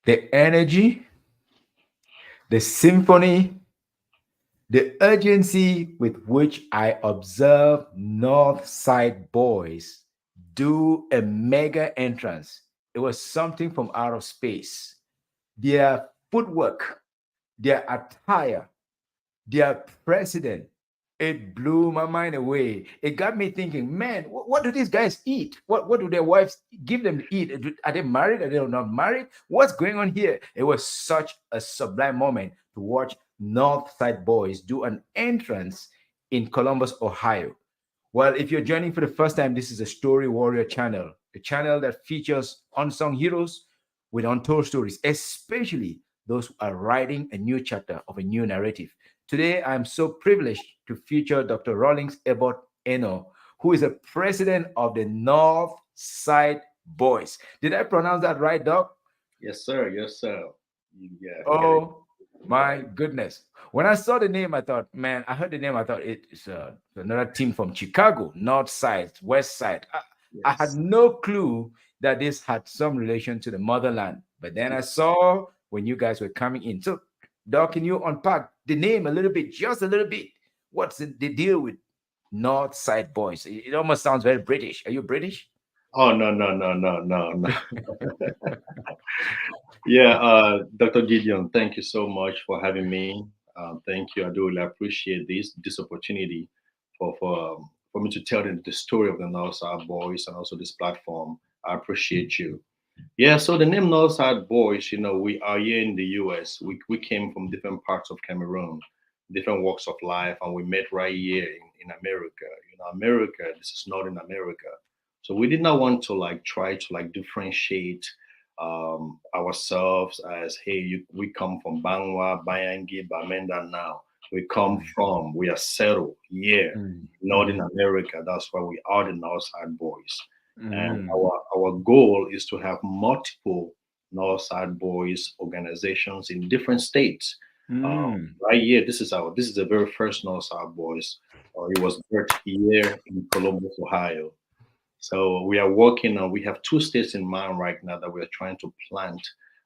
The energy, the symphony, the urgency with which I observe North Side Boys do a mega entrance. It was something from out of space. Their footwork, their attire, their president, it blew my mind away. It got me thinking, man, what do these guys eat? What do their wives give them to eat? Are they married? Are they not married? What's going on here? It was such a sublime moment to watch North Side Boys do an entrance in Columbus, Ohio. Well, if you're joining for the first time, this is a Story Warrior channel, a channel that features unsung heroes with untold stories, especially those who are writing a new chapter of a new narrative. Today, I'm so privileged to feature Dr. Rawlings Ebot Eno, who is a president of the North Side Boys. Did I pronounce that right, Doc? Yes, sir. Yes, sir. Yeah, you got it Oh my right. goodness. When I saw the name, I thought, man, I heard the name, I thought it's another team from Chicago, North Side, West Side. I had Yes. no clue that this had some relation to the motherland. But then I saw when you guys were coming in. So, Doc, can you unpack the name a little bit, just a little bit? What's the deal with North Side Boys? It almost sounds very British. Are you British? Oh, no, no, no, no, no, no. Yeah, Dr. Gideon, thank you so much for having me. Thank you. I do really appreciate this opportunity for me to tell the story of the Northside Boys and also this platform. I appreciate you. Yeah, so the name Northside Boys, we are here in the US. We came from different parts of Cameroon, different walks of life, and we met right here in America. America, this is Northern America. So we did not want to like try to like differentiate ourselves as, hey, we come from Bangwa, Bayangi, Bamenda now. We are settled here, Mm, Northern mhm, America. That's why we are the Northside Boys. And mhm, our goal is to have multiple Northside Boys organizations in different states. mm, Right here, this is the very first Northside Boys. It was birthed here in Columbus, Ohio. So we are working on. We have two states in mind right now that we are trying to plant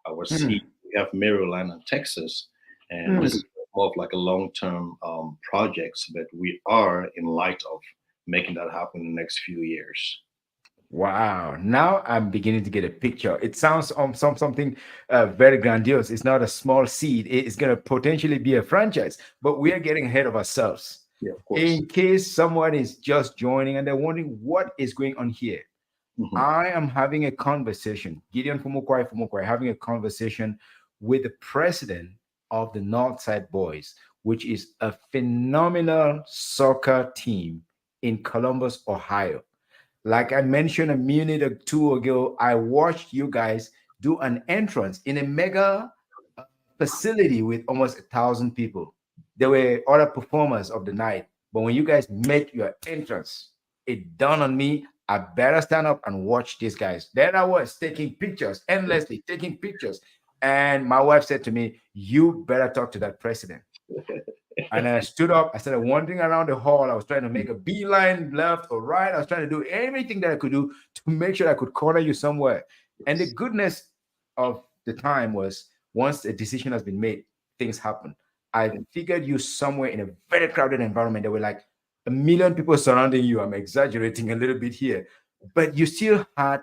our seed. mm, We have Maryland and Texas, and this mm. is more of like a long-term projects, but we are in light of making that happen in the next few years. Wow. Now I'm beginning to get a picture. It sounds something very grandiose. It's not a small seed. It's going to potentially be a franchise, but we are getting ahead of ourselves. Yeah, of course. In case someone is just joining and they're wondering what is going on here, Hmm. I am having a conversation, Gideon Fumukwai, having a conversation with the president of the Northside Boys, which is a phenomenal soccer team in Columbus, Ohio. Like I mentioned a minute or two ago, I watched you guys do an entrance in a mega facility with almost 1,000 people. There were other performers of the night, but when you guys made your entrance, it dawned on me I better stand up and watch these guys. Then I was taking pictures, endlessly taking pictures. And my wife said to me, "You better talk to that president." And I stood up. I started wandering around the hall. I was trying to make a beeline left or right. I was trying to do everything that I could do to make sure I could corner you somewhere. And the Yes. goodness of the time was once a decision has been made, things happen. I figured you somewhere in a very crowded environment. There were like 1 million people surrounding you. I'm exaggerating a little bit here, but you still had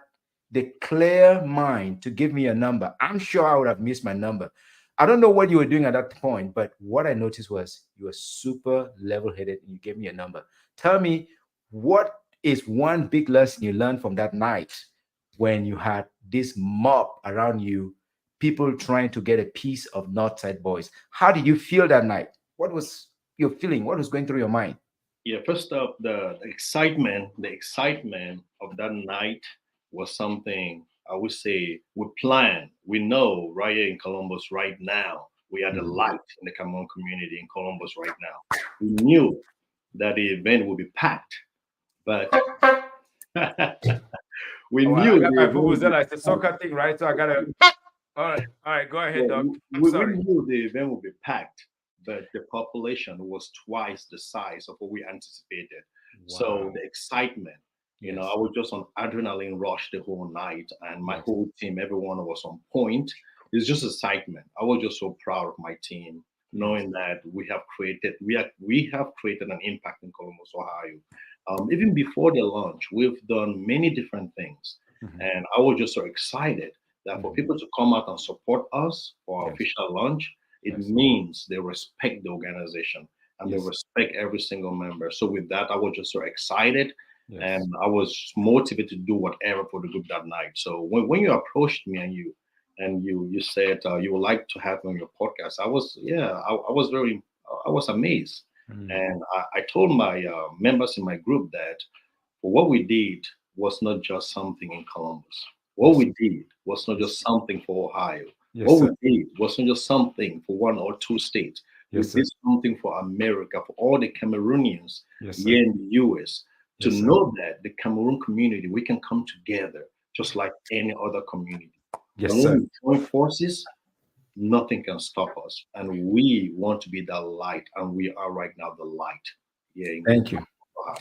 the clear mind to give me a number. I'm sure I would have missed my number. I don't know what you were doing at that point, but what I noticed was you were super level headed and you gave me a number. Tell me, what is one big lesson you learned from that night when you had this mob around you, people trying to get a piece of Northside Boys? How did you feel that night? What was your feeling? What was going through your mind? Yeah. First up, the excitement of that night was something I would say we plan. We know right here in Columbus right now, we are the Mhm. light in the Cameroon community in Columbus right now. We knew that the event would be packed, but we Oh, knew I got the my event would be vuvuzela. It's a packed. soccer thing, right? So I gotta. All right. Go ahead, Yeah, Doc. I'm we sorry. knew the event would be packed, but the population was twice the size of what we anticipated. So Wow. the excitement, I Yes. was just on adrenaline rush the whole night, and my Yes. whole team, everyone was on point. it's just excitement. I was just so proud of my team, knowing that we have created an impact in Columbus, Ohio. Even before the launch, we've done many different things, Mhm. and I was just so excited that for Mhm. people to come out and support us for our Yes. official launch, it Yes. means they respect the organization and they Yes. respect every single member. So with that, I was just so excited Yes. and I was motivated to do whatever for the group that night. So when you approached me and you said you would like to have me on your podcast, I was very I was amazed, Mm. and I told my members in my group that what we did was not just something in Columbus. What Yes. we did was not Yes. just something for Ohio. Yes, What we sir. did was not just something for one or two states. We Yes, sir. did something for America, for all the Cameroonians Yes, sir. here in the US, to Yes, sir. know that the Cameroon community, we can come together just like any other community. Yes, And when sir. we join forces, nothing can stop us. And we want to be that light, and we are right now the light here in Thank you. Ohio.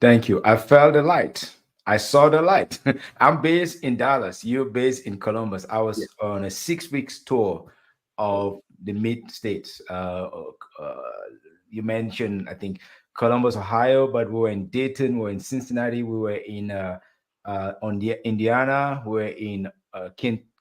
Thank you. I felt the light. I saw the light. I'm based in Dallas. You're based in Columbus. I Yeah. was on a 6 weeks tour of the mid states. You mentioned, I think, Columbus, Ohio, but we were in Dayton, we were in Cincinnati, we were in on the Indiana, we were in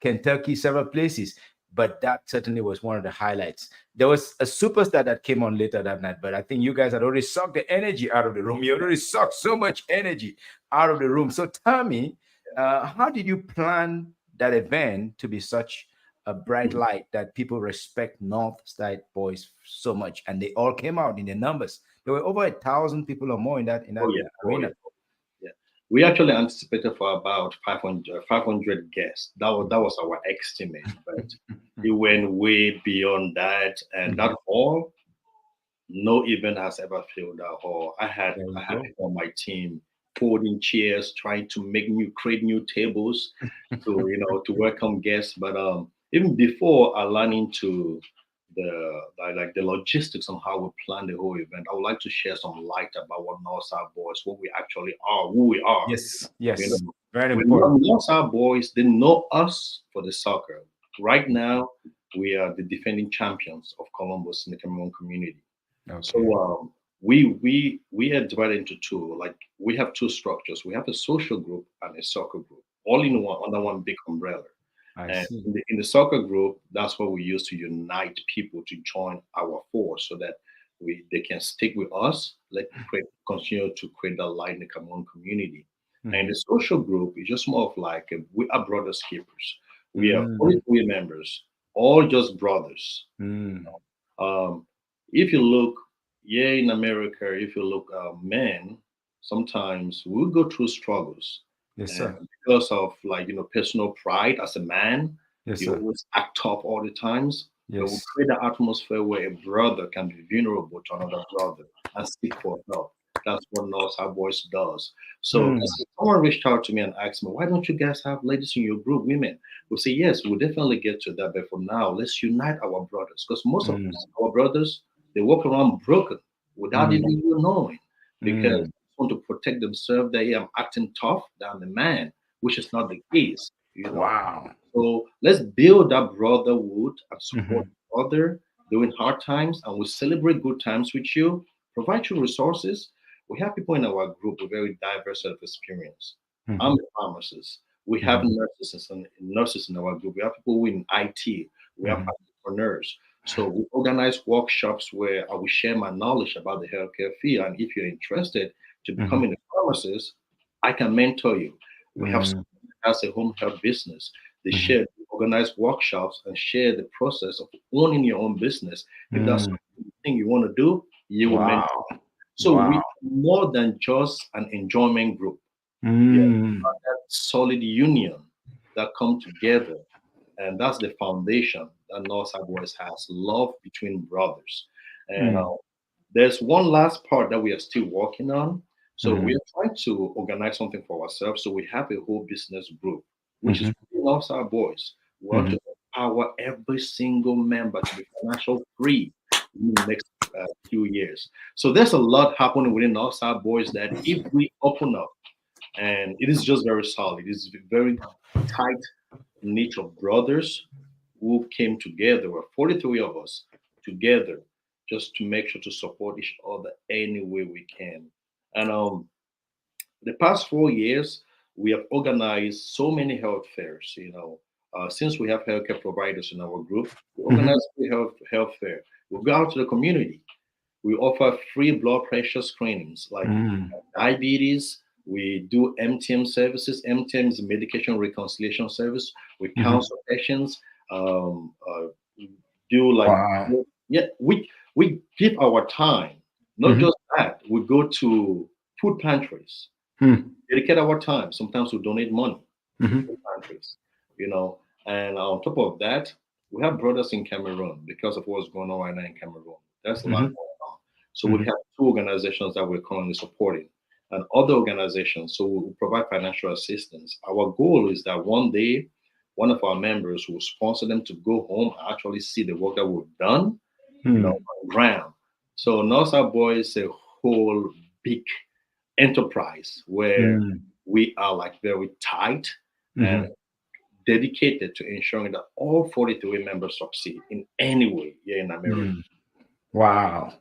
Kentucky, several places. But that certainly was one of the highlights. There was a superstar that came on later that night, but I think you guys had already sucked the energy out of the room. You already sucked so much energy out of the room. So tell me, how did you plan that event to be such a bright light that people respect Northside Boys so much, and they all came out in their numbers? There were over 1,000 people or more in Oh that yeah. Oh yeah. arena. Yeah. We actually anticipated for about 500 guests. That was our estimate, but it went way beyond that. And that Mhm. hall, no event has ever filled that hall. There I you had go. people on my team folding chairs, trying to create new tables to welcome guests. But even before aligning to the logistics on how we plan the whole event, I would like to share some light about what Northside Boys, what we actually are, who we are. Yes, You yes, know, very we important. Northside Boys, they know us for the soccer. Right now, we are the defending champions of Columbus in the Cameroon community. So Okay, we are divided into two. Like we have two structures. We have a social group and a soccer group, all in one under one big umbrella. I And see. in the soccer group, that's what we use to unite people to join our force, so that they can stick with us. Continue to create that light in the Cameroon community. And Mhm. the social group is just more of like we are brothers keepers. We are Mm, 43 members, all just brothers. mm. Um, if you look, yeah, in America, if you look, men, sometimes we go through struggles, Yes, and sir. because of personal pride as a man, Yes, you sir. always act tough all the times. But we Yes. create an atmosphere where a brother can be vulnerable to another brother and seek for help. That's what North Our Voice does. So Mm, someone reached out to me and asked me, why don't you guys have ladies in your group, women? We'll say, yes, we'll definitely get to that. But for now, let's unite our brothers. Because most of mm, our brothers, they walk around broken without mm, even you knowing. Because mm. they want to protect themselves. They am acting tough, that I'm a man, which is not the case. Wow. So let's build that brotherhood and support Mhm, each other during hard times, and we celebrate good times with you. Provide you resources. We have people in our group with very diverse set of experience. I'm mhm, a pharmacist. We have mhm, nurses in our group. We have people in IT. We have mhm, entrepreneurs. So we organize workshops where I will share my knowledge about the healthcare field. And if you're interested to mhm, becoming a pharmacist, I can mentor you. We have mm, someone that has a home health business. They mhm, organize workshops and share the process of owning your own business. If that's mm. something you want to do, you will mentor. Wow. So we Wow. are more than just an enjoyment group. Yeah, Mm, that solid union that come together, and that's the foundation that Northside Boys has: love between brothers. And mm, there's one last part that we are still working on. So we mhm, are trying to organize something for ourselves. So we have a whole business group, which is mhm, Northside Boys. We want mhm. to empower every single member to be financial free in the next few years. So there's a lot happening within Northside Boys that if we open up, and it is just very solid. It's very tight knit of brothers. who came together. We're 43 of us together just to make sure to support each other any way we can. And the past 4 years, we have organized so many health fairs. Since we have healthcare providers in our group, we Mhm. organize free health fair. We go out to the community. We offer free blood pressure screenings like Mm. diabetes. We do MTM services. MTM is medication reconciliation service. We Mhm. counsel patients. Do like Wow. yeah, we give our time. Not Mhm. just that, we go to food pantries, Mm. dedicate our time. Sometimes we donate money to Mhm. food pantries, you know. And on top of that, we have brothers in Cameroon because of what's going on right now in Cameroon. There's a lot Mhm. going on. So we Mhm. have two organizations that we're currently supporting and other organizations. So we provide financial assistance. Our goal is that one day, one of our members will sponsor them to go home and actually see the work that we've done, Mm. on ground. So Northside Boys is a whole big enterprise where Mm. we are like very tight and Mhm. dedicated to ensuring that all 43 members succeed in any way here in America. Mm. Wow.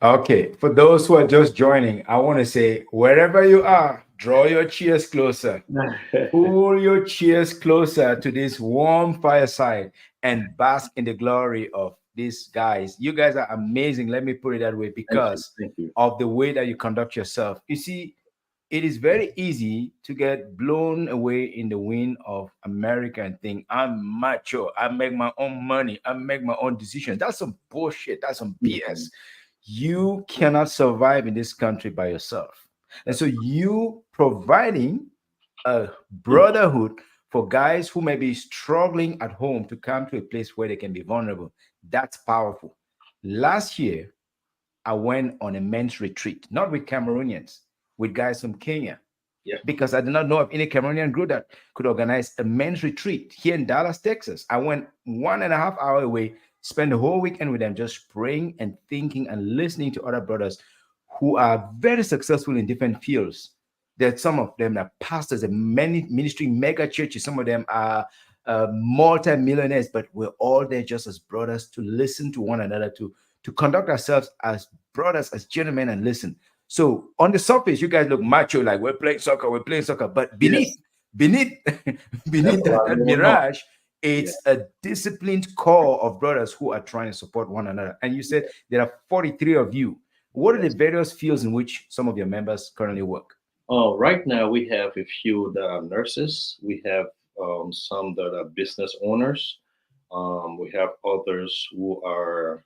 Okay, for those who are just joining, I want to say wherever you are, draw your chairs closer. Pull your chairs closer to this warm fireside and bask in the glory of these guys. You guys are amazing. Let me put it that way Thank you. because Thank you. of the way that you conduct yourself. You see, it is very easy to get blown away in the wind of America and think, I'm macho. I make my own money. I make my own decisions. That's some bullshit. That's some Mhm. BS. You cannot survive in this country by yourself. And so That's you providing a mm, brotherhood for guys who may be struggling at home to come to a place where they can be vulnerable. That's powerful. Last year, I went on a men's retreat, not with Cameroonians, with guys from Kenya, yeah. because I did not know of any Cameroonian group that could organize a men's retreat here in Dallas, Texas. I went 1.5 hours away, spent the whole weekend with them, just praying and thinking and listening to other brothers who are very successful in different fields. There's some of them are pastors and many ministry mega churches. Some of them are multi-millionaires, but we're all there just as brothers to listen to one another, to conduct ourselves as brothers, as gentlemen, and listen. So on the surface, you guys look macho, like we're playing soccer. But Yes. beneath, That's beneath a lot that going on. mirage, Yeah. it's a disciplined core of brothers who are trying to support one another. And you said there are 43 of you. What are the Yes. various fields in which some of your members currently work? Right now, we have a few that are nurses. We have some that are business owners. We have others who are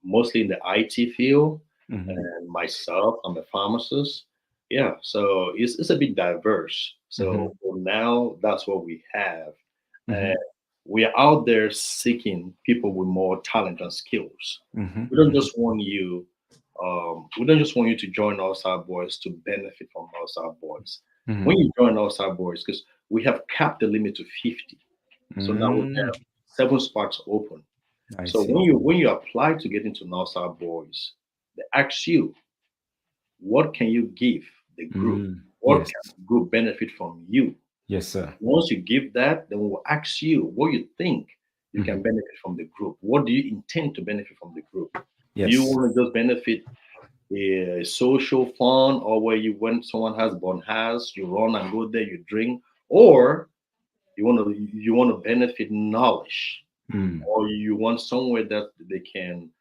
mostly in the IT field. Mhm. And myself, I'm a pharmacist. Yeah, so it's a bit diverse. Mhm. So for now, that's what we have. And Mhm. we are out there seeking people with more talent and skills. Mhm. We don't Mhm. just want you we don't just want you to join Outside Boys to benefit from Outside Boys. When Mhm. you join Outside Boys, because we have capped the limit to 50, so now we Mm. have 7 spots open. I So see. when you apply to get into Outside Boys, they ask you, what can you give the group? Mm. What Yes. can the group benefit from you? Yes, sir. Once you give that, then we'll ask you what you think you can Mhm. benefit from the group. What do you intend to benefit from the group? Do you Yes. want to just benefit a social fun, or where you when someone has born house, you run and go there, you drink, or you want to benefit knowledge, Mm. or you want somewhere that they can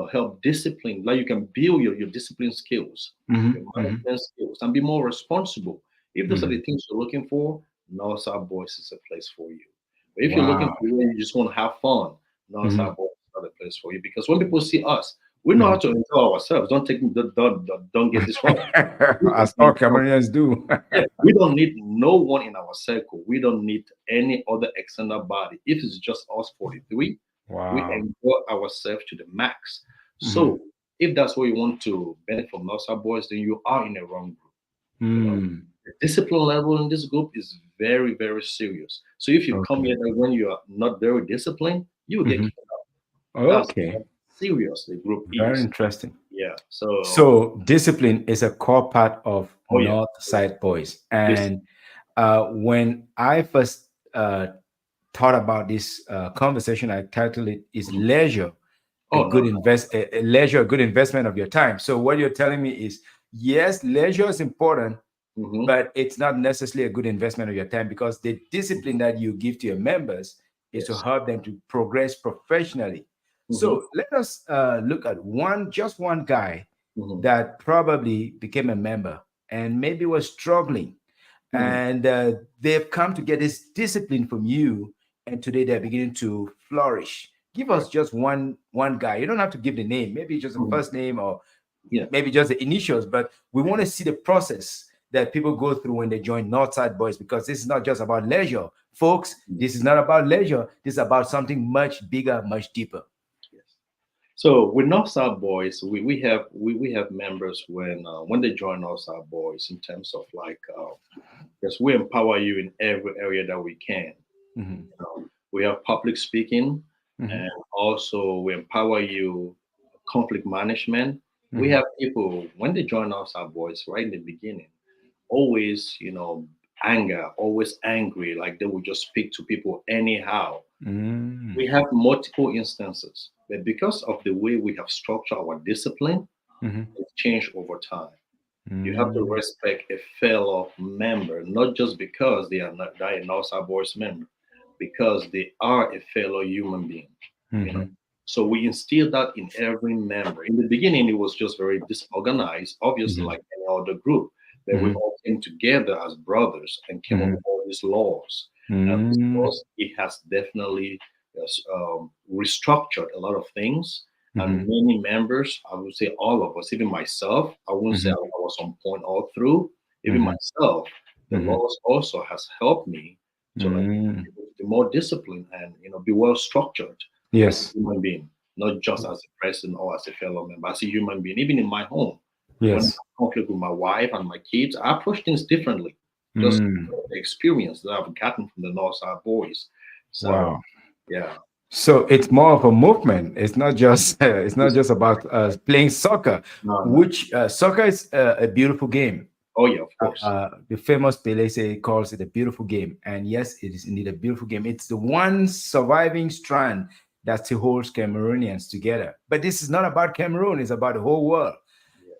help discipline, like you can build your discipline skills, your Mhm. Mhm. management skills, and be more responsible. If those are the Mhm. things you're looking for, Northside Boys is a place for you. But if you're looking Wow. for where you just want to have fun, Mhm. Northside Boys is not a place for you, because when people see us, we know how Mhm. to enjoy ourselves. Don't get this wrong. We As can all enjoy. Cameroonians do. Yeah, we don't need no one in our circle. We don't need any other external body. If it's just us 43, we Wow. enjoy ourselves to the max. Mhm. So if that's what you want to benefit from Northside Boys, then you are in a wrong group. Mm. The discipline level in this group is very, very serious. So if you come Okay. here and when you are not very disciplined, you will get Mhm. kicked out. That's Okay. how serious the group Very is. interesting. Yeah. So So discipline is a core part of oh yeah, North Side Boys. this And when I first thought about this conversation, I titled it "Is Mhm. leisure a Oh, good no. leisure a good investment of your time?" So what you're telling me is, yes, leisure is important, Hmm. but it's not necessarily a good investment of your time, because the discipline that you give to your members is to Yes. help them to progress professionally. Hmm. So let us look at just one guy Hmm. that probably became a member and maybe was struggling, Hmm. and they've come to get this discipline from you, and today they're beginning to flourish. Give us Correct. just one guy. You don't have to give the name, maybe just the Mhm. first name, or Yeah. maybe just the initials, but we want to see the process that people go through when they join Northside Boys, because this is not just about leisure, folks. Mhm. This is not about leisure. This is about something much bigger, much deeper. Yes. So with Northside Boys, we have members when they join Northside Boys in terms of like yes, we empower you in every area that we can. Mhm, We have public speaking, mhm, and also we empower you conflict management. We mhm, have people when they join Northside Boys right in the beginning, always anger, always angry, like they will just speak to people anyhow. mhm, We have multiple instances, but because of the way we have structured our discipline, mhm, it's changed over time. You have to mhm, respect a fellow member, not just because they are an Northside Boys member, because they are a fellow human being. You know, mhm, so we instill that in every member. In the beginning, it was just very disorganized, obviously, mhm, like any other group. But we mhm, all came together as brothers and came up mhm, with all these laws. And this mhm, laws, it has definitely restructured a lot of things. And mhm, many members, I would say all of us, even myself, I wouldn't say I mhm, was on point all through. Even mhm, myself, the mhm, laws also has helped me to like mhm. be more disciplined and be well structured as a Yes, human being, not just as a president or as a fellow member, as a human being. Even in my home, when I yes. have conflict with my wife and my kids, I approach things differently. Just Mm. the experience that I've gotten from the Northside Boys. So Wow. yeah, So it's more of a movement. It's not just it's not it's, just about playing soccer, no, no. which soccer is a beautiful game. Oh yeah, of course. The famous Pele say calls it a beautiful game, and yes, it is indeed a beautiful game. It's the one surviving strand that still holds Cameroonians together. But this is not about Cameroon; it's about the whole world.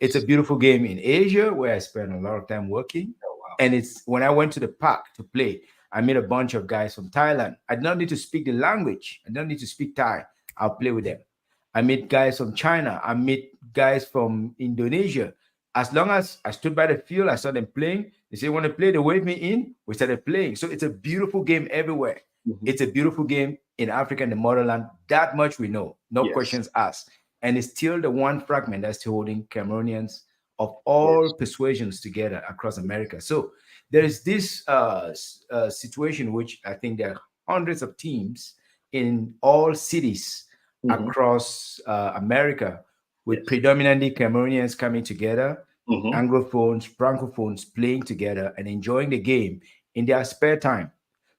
It's a Yes. beautiful game in Asia, where I spent a lot of time working. Oh wow. And it's when I went to the park to play, I met a bunch of guys from Thailand. I did not need to speak the language. I don't need to speak Thai. I'll play with them. I meet guys from China. I meet guys from Indonesia. As long as I stood by the field, I saw them playing. They say, "Want to play?" They waved me in. We started playing. So it's a beautiful game everywhere. Mhm. It's a beautiful game in Africa and the motherland. That much we know. No Yes. questions asked. And it's still the one fragment that's still holding Cameroonians of all Yes. persuasions together across America. So there is this situation which I think there are hundreds of teams in all cities Hmm. across America, with Yes. predominantly Cameroonians coming together, Hmm. Anglophones, Francophones playing together and enjoying the game in their spare time.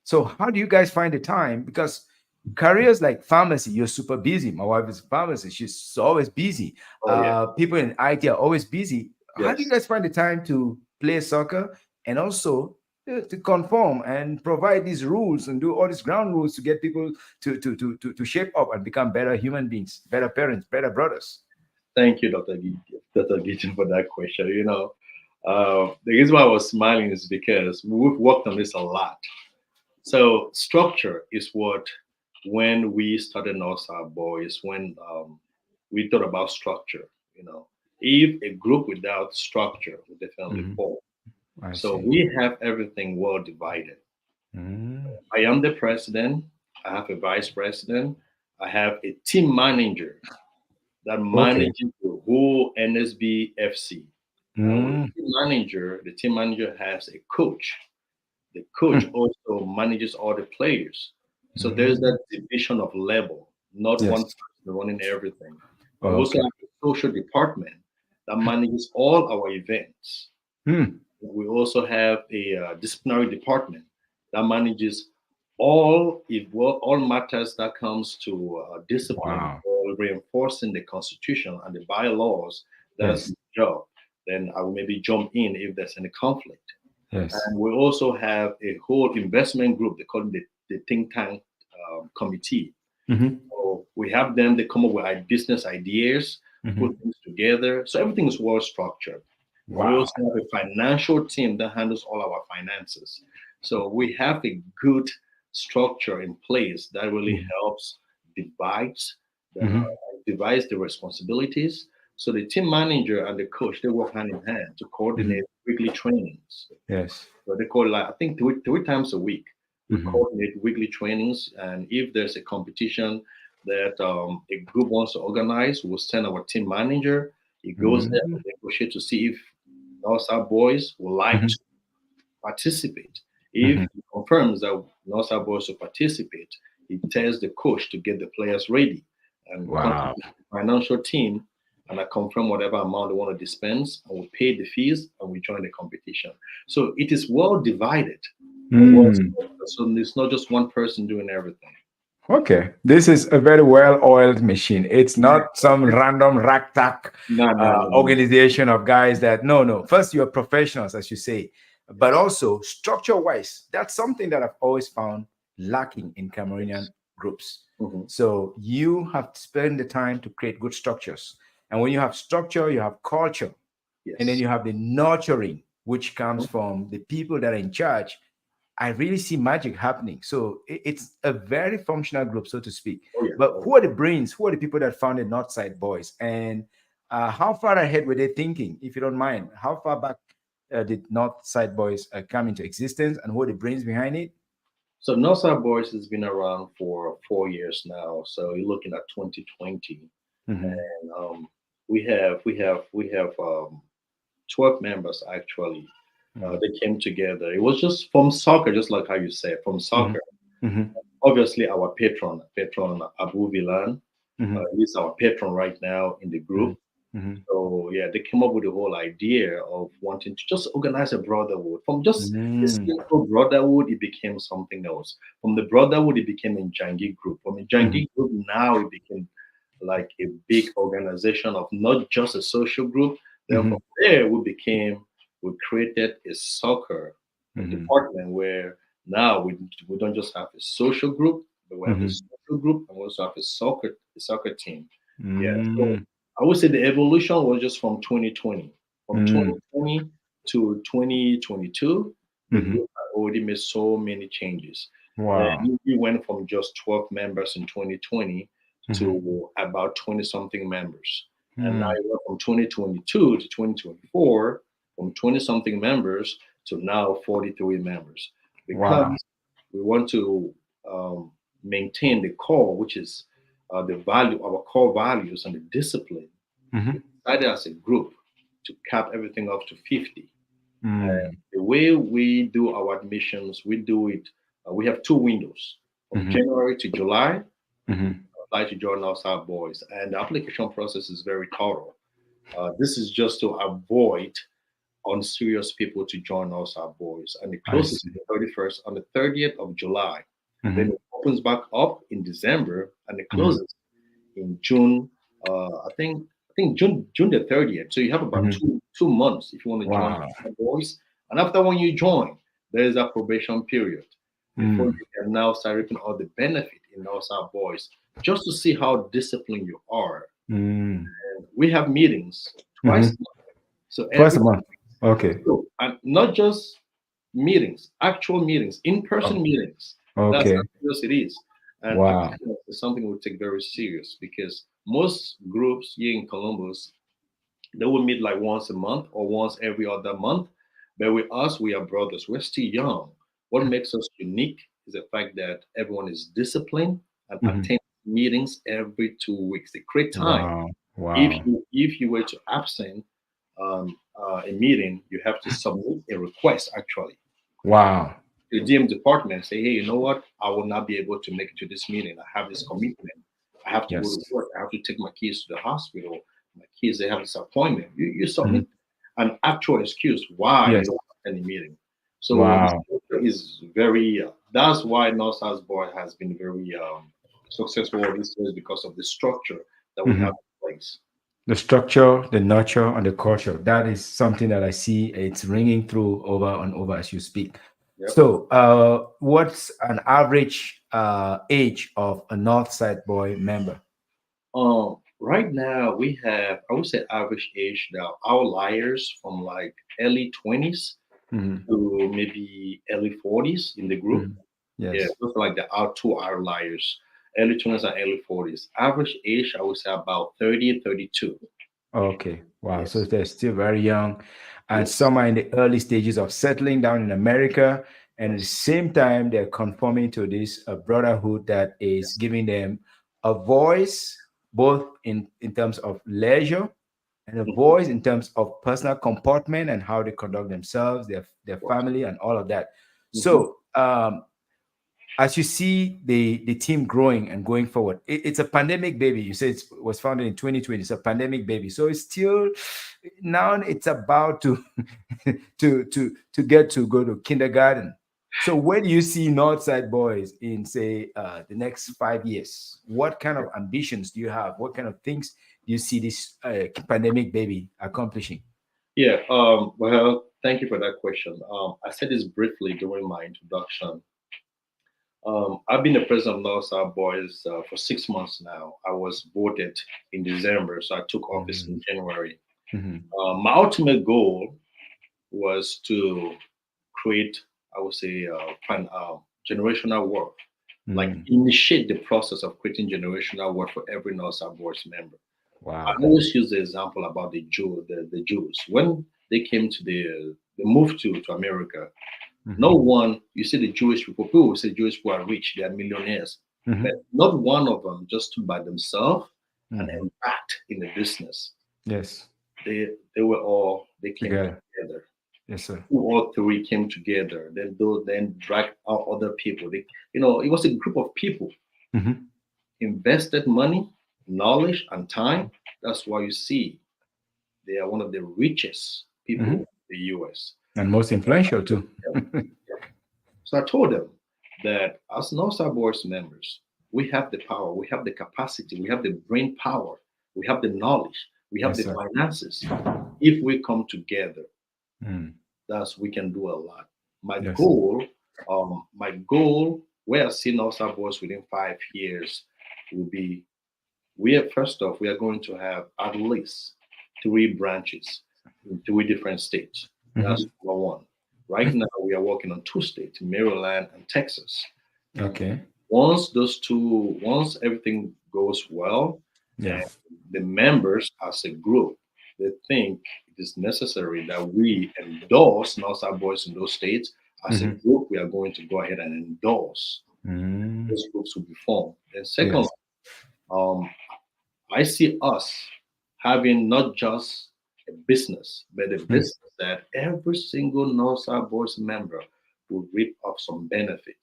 So how do you guys find the time? Because careers like pharmacy, you're super busy. My wife is a pharmacist; she's always busy. Oh yeah. People in IT are always busy. How do you Yes. guys find the time to play soccer and also to conform and provide these rules and do all these ground rules to get people to shape up and become better human beings, better parents, better brothers? Thank you, Dr. Gideon, for that question. The reason why I was smiling is because we've worked on this a lot. So structure is what when we started Northside Boys, when we thought about structure, if a group without structure would definitely Mhm. fall. I So see. we have everything well divided. Mhm. I am the president. I have a vice president. I have a team manager that Okay. manages the whole NSBFC. And with Mm. the team manager has a coach. The coach also manages all the players. So there's Mhm. that division of level, not one Yes. person running everything. And we also Okay. have a social department that manages all our events. Hmm. We also have a disciplinary department that manages all matters that comes to discipline Wow. or reinforcing the constitution and the bylaws. That's Yes. my job. Then I will maybe jump in if there's any conflict. Yes. And we also have a whole investment group. They call it the the think tank committee. Mhm. So we have them, they come up with business ideas, put Mhm. things together. So everything is well structured. We Wow. also have a financial team that handles all our finances. So we have a good structure in place that really Mhm. helps divide the Mhm. divides the responsibilities. So the team manager and the coach they work hand in hand to Mhm. coordinate weekly trainings. Yes. So they call like I think three times a week. We Mhm. coordinate weekly trainings, and if there's a competition that a group wants to organize, we'll send our team manager. He goes there Mhm. to negotiate to see if our boys would like Mhm. to participate. If Mhm. he confirms that Northside boys will participate, he tells the coach to get the players ready and contact Wow. the financial team, and I confirm whatever amount they want to dispense, and we pay the fees and we join the competition. So it is well divided and well Mm. structured. So it's not just one person doing everything. Okay, this is a very well-oiled machine. It's not some random ragtag No, no, no, no. organization of guys that no, no. First, you're professionals, as you say, but Yes, also structure-wise, that's something that I've always found lacking in Cameroonian yes. groups. Hmm. So you have to spend the time to create good structures, and when you have structure, you have culture, and then Yes. you have the nurturing, which comes Mhm. from the people that are in charge. I really see magic happening. So it's a very functional group, so to speak. Oh, yeah. But Oh, who are the brains? Who are the people that founded Northside Boys? And how far ahead were they thinking, if you don't mind? How far back did Northside Boys come into existence, and who are the brains behind it? so Northside Boys has been around for 4 years now. So you're looking at 2020. Mhm. And we have 12 members actually. Mhm. They came together. It was just from soccer, just like how you said, from Mhm. soccer. Mhm. Obviously, our patron Abu Vilan, Mhm. he's our patron right now in the group. Mhm. Mhm. So yeah, they came up with the whole idea of wanting to just organize a brotherhood. From just a Mhm. simple brotherhood, it became something else. From the brotherhood, it became a Jangi group. From a Mhm. Jangi group, now it became like a big organization of not just a social group. Then from Mhm. there, we created a soccer Mhm. department where now we don't just have a social group, but we have a Mhm. social group and we also have a soccer team. Yeah. So Mhm. I would say the evolution was just from 2020. From Mhm. 2020 to 2022, the Mhm. group had already made so many changes. Wow. Then we went from just 12 members in 2020 Mhm. to about 20 something members. And now Mhm. it went from 2022 to 2024, from 20 something members to now 43 members. Wow. Because we want to um, maintain the core, which is the value, our core values and the discipline. We Mhm. decided as a group to cap everything up to 50. Mhm. The way we do our admissions, we do it, we have two windows from Mhm. January to July, Mhm. apply to join our boys. And the application process is very thorough. This is just to avoid unserious people to join us, our boys. And it I closes see. on the 31st, on the 30th of July. Then Mhm. it opens back up in December and it Mhm. closes in June. I think June the 30th. So you have about Mhm. two months if you want to join Wow. our boys. And after when you join, there is a probation period before Mm. you can now start reaping all the benefit in our boys, just to see how disciplined you are. Mm. We have meetings twice Mhm. a month. So Twice every a month. Okay. so, and not just meetings, actual meetings, Oh, in-person meetings. That's okay. how serious it is. And Wow. attendance is something we take very serious because most groups here in Columbus, they will meet like once a month or once every other month. But with us, we are brothers. We're still young. What makes us unique is the fact that everyone is disciplined and Mhm. attend meetings every 2 weeks. They create time. Wow. If Wow. you were to absent a meeting, you have to submit a request actually Wow. to the DM department. Say, hey, you know what? I will not be able to make it to this meeting. I have this commitment. I have to go to Yes. work. I have to take my kids to the hospital. My kids, they have this appointment. You Mhm. submit an actual excuse why you Yes. don't attend the meeting. So this Wow. is very. That's why North South Board has been very successful all these years because of the structure that we have Mhm. in place. The structure, the nurture, and the culture. That is something that I see it's ringing through over and over as you speak. Yep. So, what's an average age of a Northside Boy member? Right now we have, I would say, average age now outliers from like early 20s Mhm, to maybe early 40s in the group. mhm. Yeah, Yes. those are like the out two outliers, early 20s and early 40s. Average age, I would say about 30, 32. Okay. Wow. So Yes. they're still very young, and Yes. some are in the early stages of settling down in America, and at the Yes. same time, they're conforming to this brotherhood that is Yes. giving them a voice, both in terms of leisure and a Mhm. voice in terms of personal comportment and how they conduct themselves, their family, and all of that. Mhm. So, as you see the team growing and going forward, it's a pandemic baby. You said it was founded in 2020. It's a pandemic baby, so it's still now it's about to to get to go to kindergarten. So where do you see Northside Boys in, say, the next 5 years? What kind of ambitions do you have? What kind of things do you see this pandemic baby accomplishing? Yeah. Well, thank you for that question. I said this briefly during my introduction. I've been the president of Northside Boys for 6 months now. I was voted in December, so I took office in Mhm, January. mhm, My ultimate goal was to create, I would say, generational wealth, like mhm. initiate the process of creating generational wealth for every Northside Boys member. I Wow. always use the example about the Jews. When they came to the move to America, no Mhm, one, you see the Jewish people will say Jewish people are rich, they are millionaires. But mhm, not one of them just stood by themselves and mhm. embarked in the business. Yes, They came together. together. Yes, sir. Two or three came together. Then those then dragged out other people. It was a group of people Mhm, invested money, knowledge, and time. That's why you see they are one of the richest people mhm. in the US. And most influential too. So I told them that as Northside Boys members, we have the power, we have the capacity, we have the brain power, we have the knowledge, we have Yes, the sir. finances. If we come together, Mm, that's we can do a lot. My yes. goal, my goal, where I see Northside Boys within 5 years will be we are first off, we are going to have at least three branches in three different states. That's Mhm. number one. Right now, we are working on two states, Maryland and Texas. And Okay. once everything goes well, Yeah. and the members as a group, they think it is necessary that we endorse Northside Boys in those states. As a Mhm. group, we are going to go ahead and endorse. Mm, Those groups will be formed. Then, second, yes. um, I see us having not just a business, but a Mm, business that every single Northside Boys member will reap of some benefit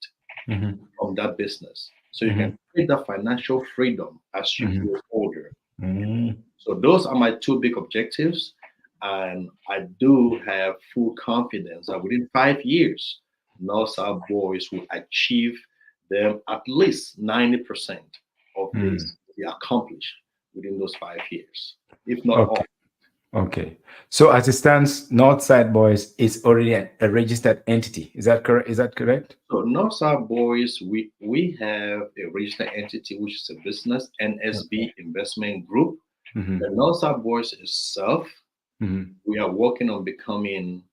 mhm, from that business. So you can mhm, create that financial freedom as you mhm, grow older. mm, So those are my two big objectives. And I do have full confidence that within 5 years, Northside Boys will achieve them at least 90% of this mm. will be accomplished within those 5 years, if not all. Okay. Okay. So as it stands, Northside Boys is already a registered entity. Is that correct? Is that correct? So Northside Boys, we have a registered entity which is a business, Okay. NSB Investment Group. The Mhm, Northside Boys itself, mhm. we are working on becoming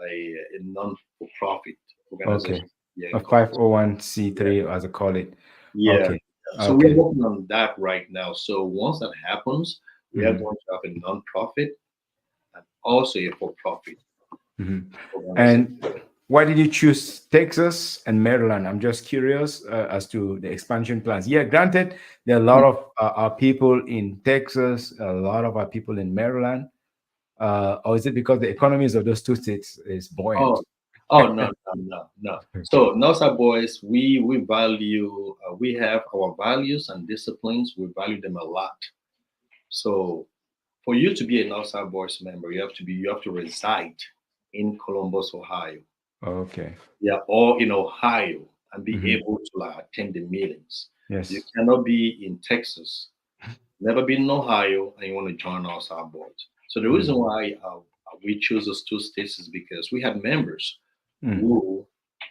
a non-for-profit Okay. organization. Yeah, A called, yeah, 501c3, as I call it. yeah. Okay. So we are Okay. working on that right now. So once that happens, we are Mhm, going to have a non-profit and also a for-profit mhm. organization. And why did you choose Texas and Maryland? I'm just curious as to the expansion plans. Yeah, granted, there are a lot of our people in Texas, a lot of our people in Maryland. Or is it because the economies of those two states is buoyant? Oh, oh no, no, no, no. So NOSA boys, we value we have our values and disciplines. We value them a lot. So for you to be a NOSA boys member, you have to reside in Columbus, Ohio. Okay. Yeah, or in Ohio and be Hmm. able to like attend the meetings. You Yes. cannot be in Texas, never been in Ohio, and you want to join us our board. So the reason Mm. why we choose those two states is because we had members Mm. who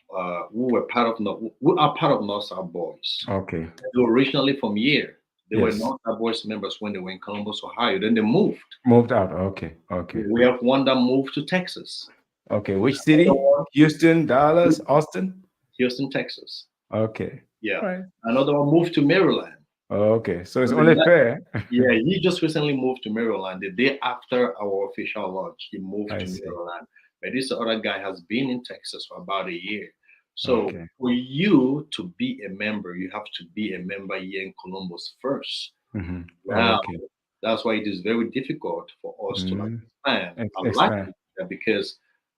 who were part of who are part of Northside Boys. Okay. They were originally from here. They were Yes. Northside Boys members when they were in Columbus, Ohio. Then they moved. Moved out. Okay. Okay. We have one that moved to Texas. Okay. Which Another city? one, Houston, Dallas, Austin? Houston, Texas. Okay. Yeah. All right. Another one moved to Maryland. Okay. So it's And only then fair. yeah, he just recently moved to Maryland. The day after our official launch, he moved I to see. Maryland. But this other guy has been in Texas for about a year. So Okay. for you to be a member, you have to be a member here in Columbus first. Mm-hmm. Now, Okay. that's why it is very difficult for us to like Mm. expand. I like Expand. that because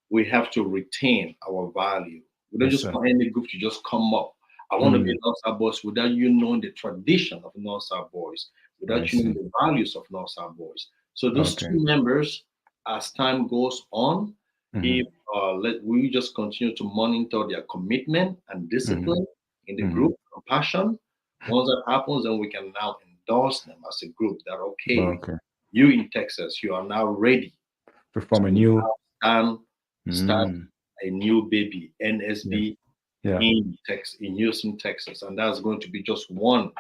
we have to retain our value. We don't Yes, just sir. want any group to just come up. I want to be Mm. Northside Boys without you knowing the tradition of Northside Boys, I without you knowing see. the values of Northside Boys. So those Okay. two members, as time goes on, Mm-hmm. if we just continue to monitor their commitment and Mm-hmm. discipline in the Mm-hmm. group, compassion, once that happens, then we can now endorse them as a group that okay, Okay. you in Texas, you are now ready To form a to new. start Mm. a new baby Yes. NSB Yeah. in Texas, in Houston, Texas, and that's going to be just one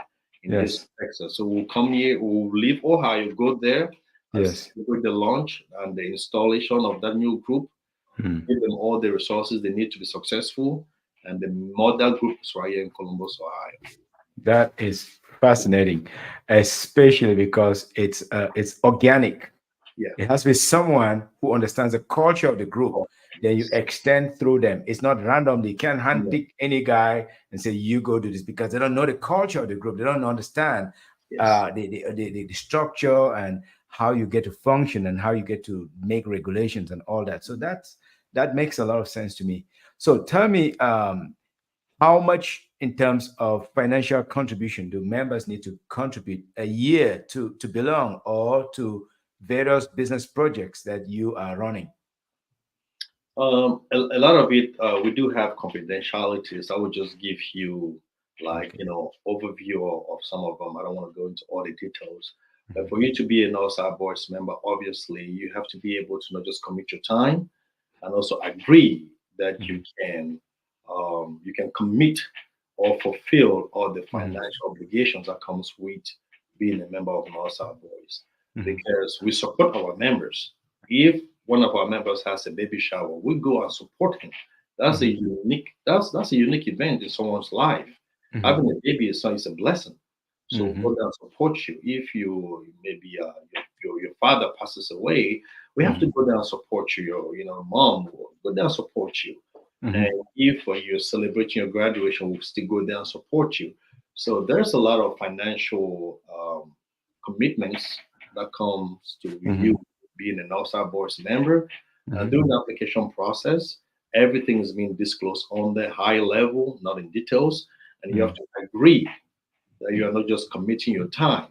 in Yes. Houston, Texas. So we'll come here, we'll leave Ohio, go there, and Yes. celebrate the launch and the installation of that new group. Mm. Give them all the resources they need to be successful, and the mother group is right here in Columbus, Ohio. That is fascinating, especially because it's organic. Yeah. It has to be someone who understands the culture of the group. Then you extend through them. It's not randomly. You can't Yeah. handpick any guy and say you go do this because they don't know the culture of the group. They don't understand Yes. the structure and how you get to function and how you get to make regulations and all that. So that makes a lot of sense to me. So tell me, how much in terms of financial contribution do members need to contribute a year to belong or to various business projects that you are running? A lot of it, we do have confidentialities. I would just give you like, Okay. overview of some of them. I don't want to go into all the details. But Mhm. for you to be an Northside Boys member, obviously you have to be able to not just commit your time and also agree that Mhm. you can commit or fulfill all the Mhm. financial obligations that comes with being a member of Northside Boys. Mhm. Because we support our members. If one of our members has a baby shower, we go and support him. That's a Mhm. unique that's a unique event in someone's life. Mhm. Having a baby is a blessing. So Mhm. go there and support you. If you maybe your father passes away, we have to Mhm. go there and support you. Your mom will go there and support you. Mhm. And if you're celebrating your graduation, we'll still go there and support you. So there's a lot of financial commitments that comes to you Mhm. being an outside boards member. And Mhm. during the application process, everything is being disclosed on the high level, not in details. And you have Mhm. to agree that you are not just committing your time,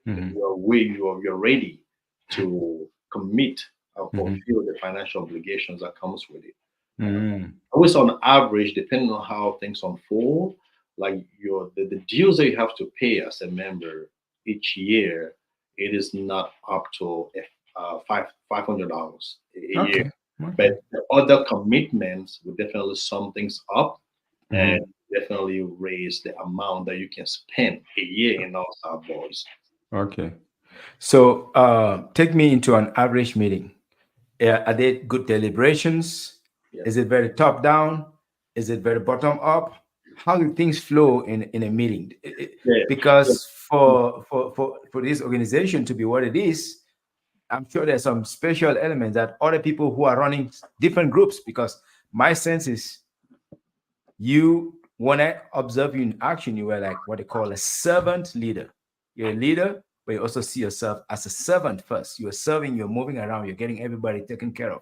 but Mhm. you're ready to commit and Mhm. fulfill the financial obligations that comes with it. Mhm. Always on average, depending on how things unfold, like the dues that you have to pay as a member each year, it is not up to $500 a year. Okay. Okay. But the other commitments will definitely sum things up and Mhm. definitely raise the amount that you can spend a year in our boys. Okay. So take me into an average meeting. Are they good deliberations? Yeah. Is it very top down? Is it very bottom up? How do things flow in a meeting? Yeah. So, Because for this organization to be what it is, I'm sure there's some special elements that other people who are running different groups. Because my sense is you, when I observe you in action, you were like what they call a servant leader. You're a leader, but you also see yourself as a servant first. You're serving, you're moving around, you're getting everybody taken care of.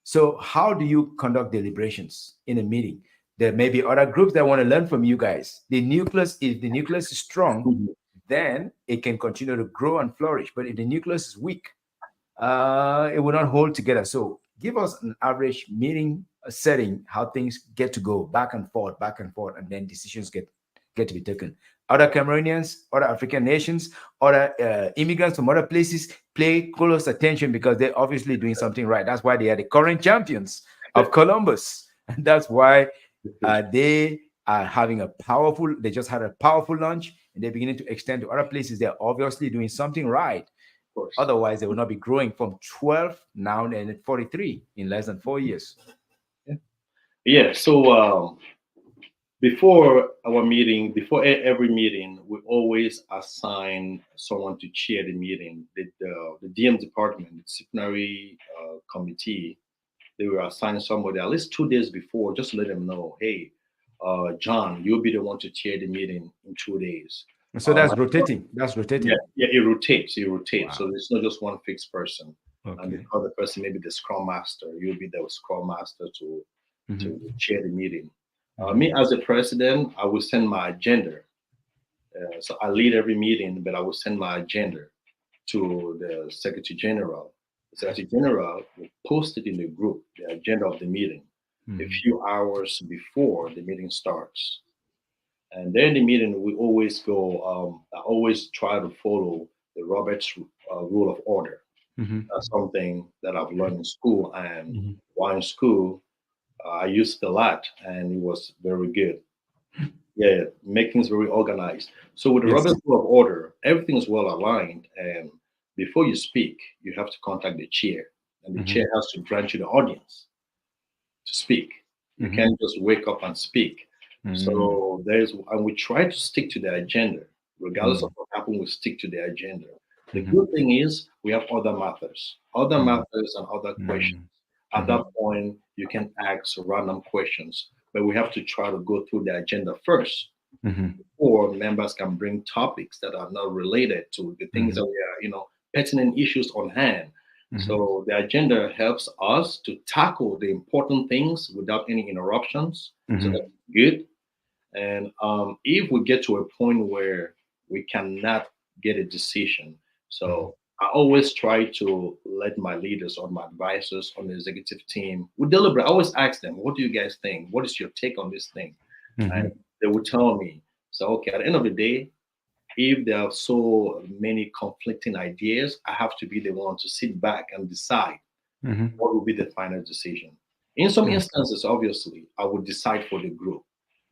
So, how do you conduct deliberations in a meeting? There may be other groups that want to learn from you guys. The nucleus, if the nucleus is strong, mhm. then it can continue to grow and flourish. But if the nucleus is weak, it will not hold together. So, give us an average meeting setting, how things get to go back and forth, and then decisions get to be taken. Other Cameroonians, other African nations, other immigrants from other places play close attention because they're obviously doing something right. That's why they are the current champions of Columbus. And that's why They are having a powerful, they just had a powerful launch and they're beginning to extend to other places. They're obviously doing something right. Of course. Otherwise, they will not be growing from 12 now and at 43 in less than 4 years. Yeah. So before our meeting, before every meeting, we always assign someone to chair the meeting. The DM department, the disciplinary committee, they will assign somebody at least 2 days before, just to let them know, hey, John, you'll be the one to chair the meeting in 2 days. So that's My rotating. That's Yeah, rotating. yeah, it rotates. It rotates. So Wow. it's not just one fixed person. And Okay. the other person, maybe the scrum master, you'll be the scrum master to Mhm. chair the meeting. Me Mhm. as the president, I will send my agenda. So I lead every meeting, but I will send my agenda to the secretary general. The secretary general will post it in the group, the agenda of the meeting, a Mhm. few hours before the meeting starts. And then the meeting, we always go, I always try to follow the Roberts Rule of Order. Mhm. That's something that I've learned in school. And Mhm. while in school, I used it a lot and it was very good. Yeah, make things very organized. So with the Yes. Roberts Rule of Order, everything is well aligned. And before you speak, you have to contact the chair. And the chair Mhm. has to grant you the audience to speak. You Mhm. can't just wake up and speak. Mhm. So and we try to stick to the agenda, regardless of what happens. We stick to the agenda. The Mhm. good thing is we have other Mhm. matters and other questions. Mhm. At that Mhm. point, you can ask random questions, but we have to try to go through the agenda first, Mhm. or members can bring topics that are not related to the things that Mhm. we are, pertinent issues on hand. Mhm. So the agenda helps us to tackle the important things without any interruptions. So Mhm. that's good. And if we get to a point where we cannot get a decision, Mhm. so I always try to let my leaders or my advisors on the executive team, we deliberate. I always ask them, what do you guys think? What is your take on this thing? And Mhm. they will tell me. So, okay, at the end of the day, if there are so many conflicting ideas, I have to be the one to sit back and decide Mhm. what will be the final decision. In some Mhm. instances, obviously, I would decide for the group.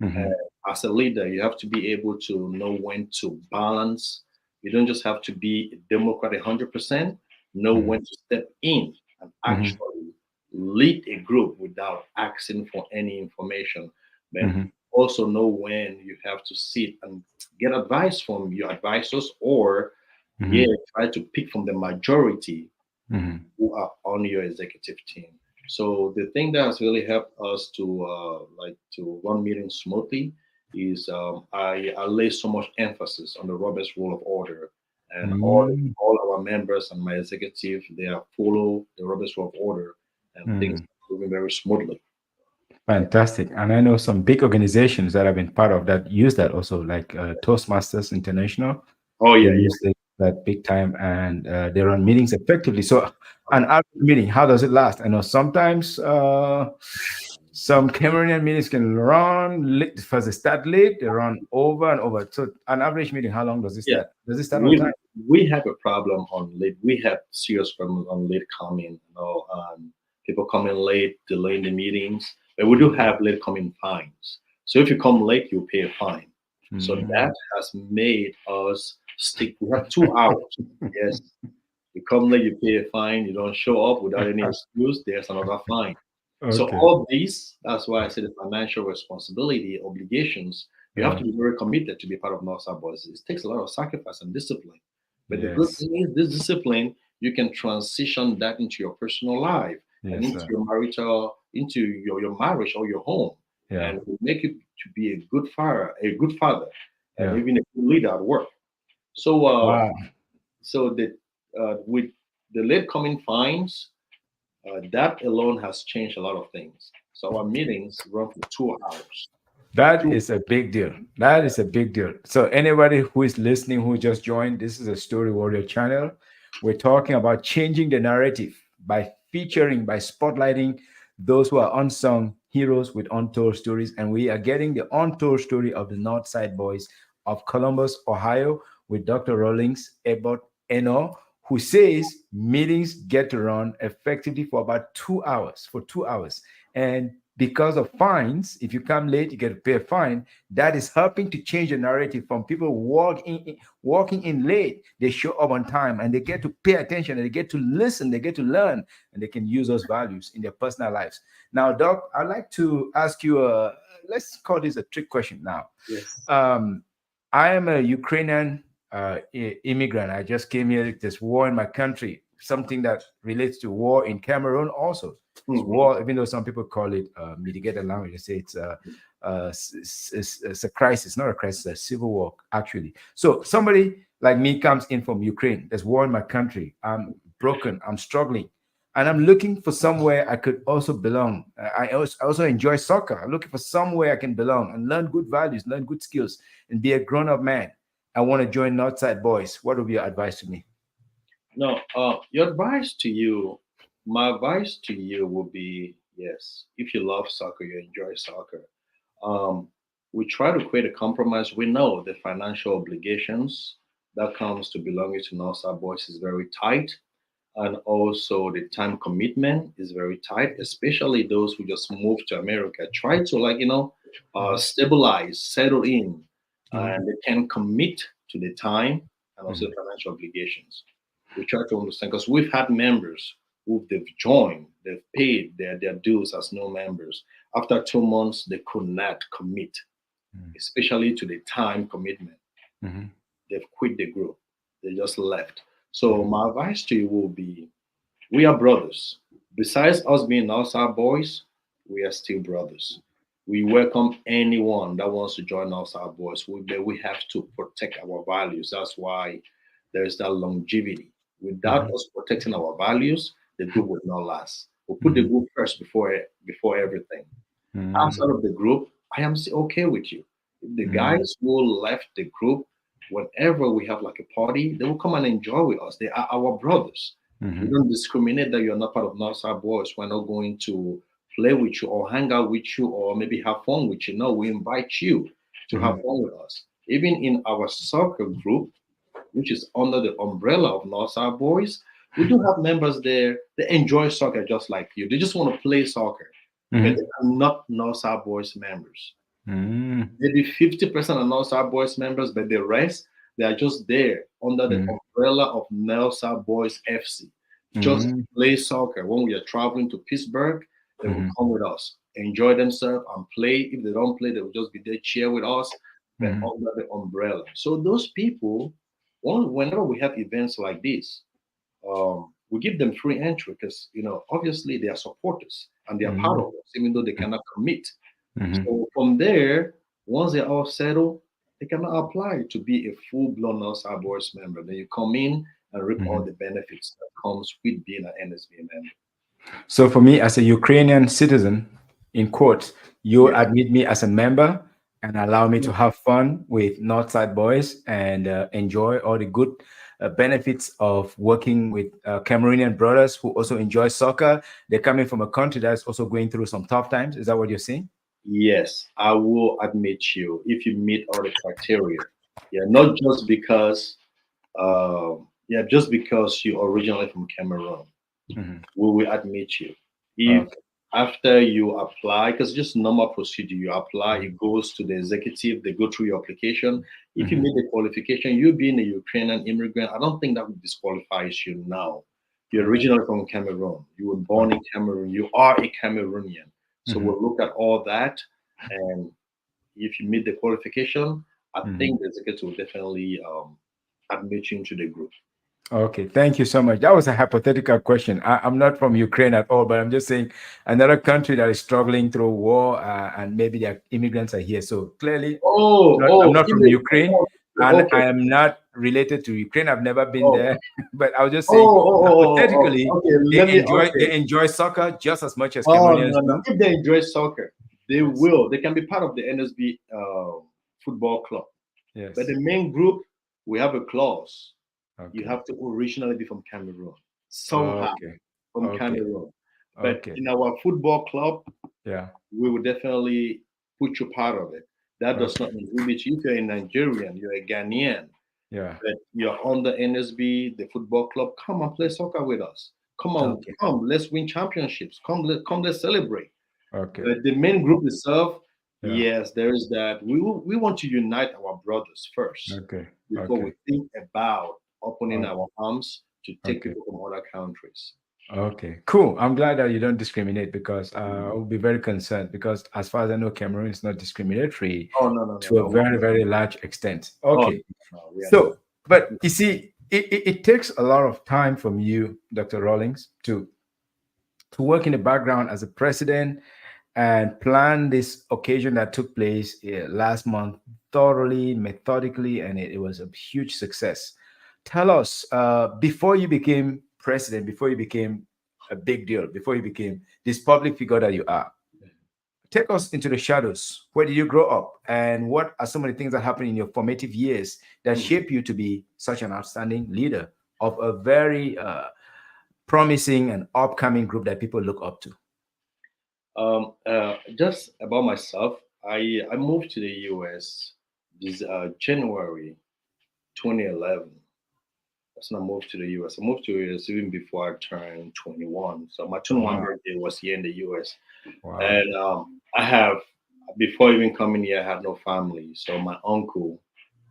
Mhm. As a leader, you have to be able to know when to balance. You don't just have to be a Democrat 100%. Know Mhm. when to step in and Mhm. actually lead a group without asking for any information. But Mhm. also know when you have to sit and get advice from your advisors, or yeah, Mhm. try to pick from the majority Mhm. who are on your executive team. So the thing that has really helped us to to run meetings smoothly is I lay so much emphasis on the Robert's Rule of Order, and Mhm. all our members and my executive, they are follow the Robert's Rule of Order, and things Mhm. are moving very smoothly. Fantastic. And I know some big organizations that have been part of that use that also, like Toastmasters International. Oh They yeah, yeah. use that big time and they run meetings effectively. So, an average meeting, how does it last? I know sometimes some Cameroonian meetings can run late because they start late, they run over and over. So, an average meeting, how long does it Yeah, start? Does it start on we time? we have a problem on late. We have serious problem on late coming. People coming late, delaying the meetings. But we do have late coming fines. So if you come late, you pay a fine. So Mm. that has made us stick. We have 2 hours. Yes, you come late, you pay a fine. You don't show up without any excuse, there's another fine. So Okay. all these, that's why I say the financial responsibility, obligations, you have Uh, to be very committed to be part of Northside Boys. It takes a lot of sacrifice and discipline. But the good yes. thing is this discipline, you can transition that into your personal life and Yes, into sir. your marital, into your marriage or your home. Yeah. And it will make you to be a good father, and Yeah. even a good leader at work. So Wow. with the late coming fines, that alone has changed a lot of things. So our meetings run for 2 hours. That Two, is a big deal. That is a big deal. So anybody who is listening, who just joined, this is a Story Warrior channel. We're talking about changing the narrative by featuring, by spotlighting those who are unsung heroes with untold stories. And we are getting the untold story of the Northside Boys of Columbus, Ohio, with Dr. Rawlings Ebot Eno, who says meetings get to run effectively for about 2 hours, for 2 hours. And because of fines. If you come late, you get to pay a fine. That is helping to change the narrative from people walking in late. They show up on time and they get to pay attention and they get to listen, they get to learn, and they can use those values in their personal lives. Now, Doc, I'd like to ask you let's call this a trick question now. Yes. Um, I am a Ukrainian immigrant. I just came here. There's war in my country, something that relates to war in Cameroon also. It's Mhm. war, even though some people call it mitigated language. They say it's a crisis, not a crisis, a civil war, actually. So somebody like me comes in from Ukraine. There's war in my country. I'm broken. I'm struggling. And I'm looking for somewhere I could also belong. I also enjoy soccer. I'm looking for somewhere I can belong and learn good values, learn good skills, and be a grown-up man. I want to join Northside Boys. What would be your advice to me? No, your advice to you, my advice to you would be yes. If you love soccer, you enjoy soccer. Um, we try to create a compromise. We know the financial obligations that comes to belonging to Northside Boys is very tight, and also the time commitment is very tight, especially those who just moved to America. Try to stabilize, settle in, Mhm. and they can commit to the time and also Mhm. financial obligations. We try to understand because we've had members who they've joined, they've paid their dues as no members. After 2 months, they could not commit, Mhm. especially to the time commitment. Mhm. They've quit the group. They just left. So Mhm. my advice to you will be we are brothers. Besides us being outside boys, we are still brothers. We welcome anyone that wants to join outside boys. We have to protect our values. That's why there is that longevity. Without Mhm. us protecting our values, the group would not last. We put the Mhm. group first before everything. Outside of the group, I am still okay with you. If the Mhm. guys who left the group, whenever we have like a party, they will come and enjoy with us. They are our brothers. We Mhm. don't discriminate that you're not part of Northside Boys. We're not going to play with you or hang out with you or maybe have fun with you. No, we invite you to have Mhm. fun with us. Even in our soccer group, which is under the umbrella of Northside Boys, we do have members there. They enjoy soccer just like you. They just want to play soccer, but they Mhm. are not Northside Boys members. Mhm. Maybe 50% are Northside Boys members, but the rest, they are just there under the Mhm. umbrella of Northside Boys FC. Just Mhm. play soccer. When we are traveling to Pittsburgh, they will Mhm. come with us, enjoy themselves, and play. If they don't play, they will just be there, cheer with us, but Mhm. under the umbrella. So those people, whenever we have events like this, we give them free entry because obviously they are supporters and they are part Mhm. of us, even though they cannot commit. Mhm. So from there, once they're all settled, they can now apply to be a full-blown Northside Boys member. Then you come in and reap all Mhm. the benefits that comes with being an NSB member. So for me, as a Ukrainian citizen, in quotes, you Yes. admit me as a member and allow me to have fun with Northside Boys and enjoy all the good benefits of working with Cameroonian brothers who also enjoy soccer. They're coming from a country that's also going through some tough times. Is that what you're saying? Yes, I will admit you if you meet all the criteria. Yeah, not just because, just because you're originally from Cameroon. Mhm. We will admit you. If Okay. after you apply, because just normal procedure, you apply, Mhm. it goes to the executive, they go through your application. If you Mhm. meet the qualification, you being a Ukrainian immigrant, I don't think that would disqualifies you now. You're Okay. originally from Cameroon. You were born Okay. in Cameroon. You are a Cameroonian. So Mhm. we'll look at all that. And if you meet the qualification, I Mhm. think the executive will definitely admit you into the group. Okay, thank you so much. That was a hypothetical question. I'm not from Ukraine at all, but I'm just saying another country that is struggling through war and maybe their immigrants are here. So clearly, I'm not from Ukraine and Okay. I am not related to Ukraine. I've never been Oh, there, but I was just saying oh. hypothetically, Okay, they let me. enjoy Okay. they enjoy soccer just as much as Oh Cameroonians no, no. do. If they enjoy soccer, they Yes, will. They can be part of the NSB football club. But yes. the main group, we have a clause. You Okay. have to originally be from Cameroon, somehow Okay. from Okay. Cameroon. But Okay. in our football club, Yeah. we will definitely put you part of it. That does Okay. not inhibit you. If you're a Nigerian, you're a Ghanaian, Yeah. but you're on the NSB, the football club, come and play soccer with us. Come on, Okay. come, let's win championships. Come, let's celebrate. Okay. The main group itself, Yeah. yes, there is that. We want to unite our brothers first Okay. before we Okay. think about opening Oh, our arms to take okay. people from other countries. Okay. Cool. I'm glad that you don't discriminate because I Mhm. will be very concerned because as far as I know, Cameroon is not discriminatory Oh no no no to a no. very, very large extent. Oh Okay. no, we are not. So, but you see, it takes a lot of time from you, Dr. Rawlings, to work in the background as a president and plan this occasion that took place last month thoroughly, methodically, and it was a huge success. Tell us, before you became president, before you became a big deal, before you became this public figure that you are, take us into the shadows. Where did you grow up? And what are some of the things that happened in your formative years that Mhm. shape you to be such an outstanding leader of a very promising and upcoming group that people look up to? Just about myself, I moved to the U.S. this January 2011. That's when I moved to the U.S. I moved to the U.S. even before I turned 21. So my 21 Wow. birthday was here in the U.S. Wow. And I have, before even coming here, I had no family. So my uncle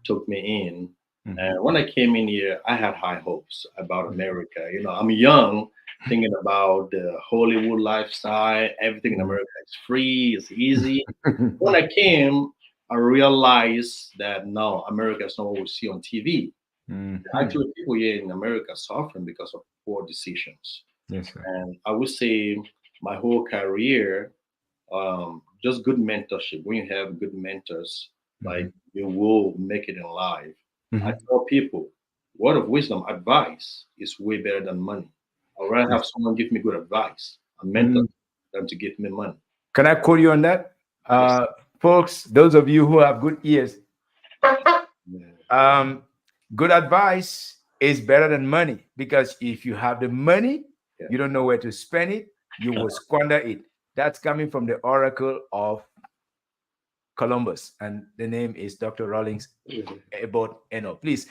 took me in. Mhm. And when I came in here, I had high hopes about America. You know, I'm young, thinking about the Hollywood lifestyle. Everything in Mhm. America is free, it's easy. When I came, I realized that no, America is not what we see on TV. Mhm. Actually, people here in America suffering because of poor decisions. Yes, sir. And I would say my whole career, just good mentorship. When you have good mentors, like Mhm. you will make it in life. I Mhm. tell people, word of wisdom, advice is way better than money. I'd rather have Yes. someone give me good advice, a mentor, Mm. than to give me money. Can I quote you on that? Yes. Folks, those of you who have good ears, Yeah. um, good advice is better than money because if you have the money, Yeah. you don't know where to spend it, you will squander it. That's coming from the oracle of Columbus, and the name is Dr. Rawlings about Eno. Please,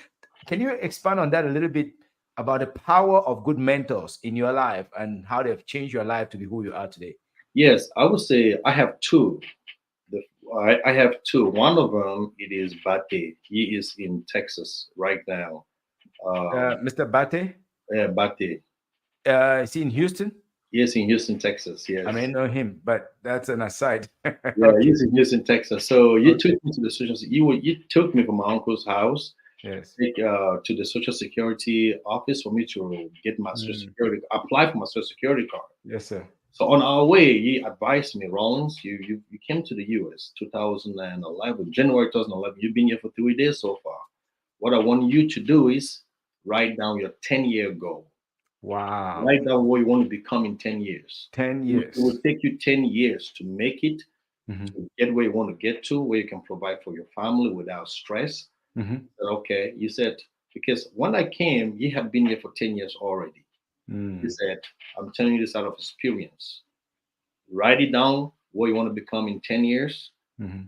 can you expand on that a little bit about the power of good mentors in your life and how they've changed your life to be who you are today? Yes, I would say I have two. The, I have two. One of them it is Bate. He is in Texas right now. Mr. Bate, Bate. is he in Houston? Yes, in Houston, Texas. I may Yes. know him, but that's an aside. Yeah, Okay. he's in Houston, Texas. So you Okay. took me to the social. You took me from my uncle's house, Yes. to the social security office for me to get my social Mm. security, apply for my social security card. Yes, sir. So on our way, he advised me, Rollins, you came to the U.S. 2011, January 2011. You've been here for 3 days so far. What I want you to do is write down your 10-year goal. Wow. Write down what you want to become in 10 years. 10 It will years. take you 10 years to make it, Hmm. to get where you want to get to, where you can provide for your family without stress. Hmm. Okay, you said, because when I came, you had been here for 10 years already. He Mm. said, I'm telling you this out of experience. Write it down what you want to become in 10 years. Hmm.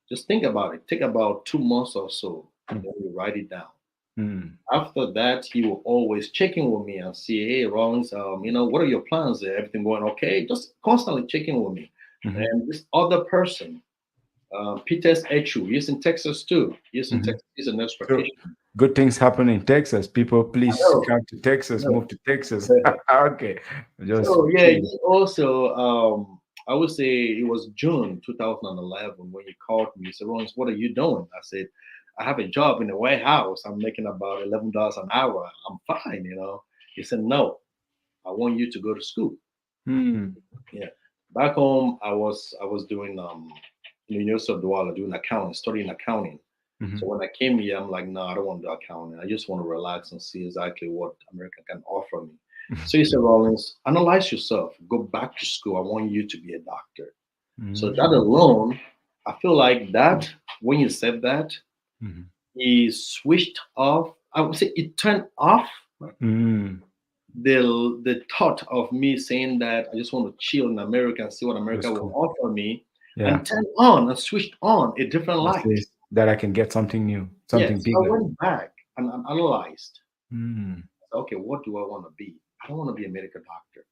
Just think about it. Take about 2 months or so. Then you write it down. Mm. After that, he will always check in with me and see, hey, Rollins, what are your plans? Is everything going okay? Just constantly checking with me. Hmm. And this other person, Peters Echu, he's in Texas too. He's in Hmm. Texas. He's a nurse So practitioner. good things happen in Texas. People, I please know. come to Texas, I move to Texas. know. Okay. Just So yeah, kidding. he also, I would say it was June 2011 when he called me. He said, Rollins, what are you doing? I said, I have a job in the White House. I'm making about $11 an hour. I'm fine. He said, no, I want you to go to school. Hmm. Yeah. Back home, I was doing in the University of Douala doing accounting, studying accounting. So Hmm. when I came here, I'm like, no, I don't want to do accounting. I just want to relax and see exactly what America can offer me. So he said, Rollins, analyze yourself. Go back to school. I want you to be a doctor. So that Hmm. alone, I feel like that when you said that, Hmm. he switched off. I would say it turned off Hmm. the thought of me saying that I just want to chill in America and see what America That's will cool. offer me, Yeah. and turned on and switched on a different That light. says that I can get something new, something Yes, I bigger. went back and analyzed. Hmm. Okay, what do I want to be? I don't want to be a medical doctor,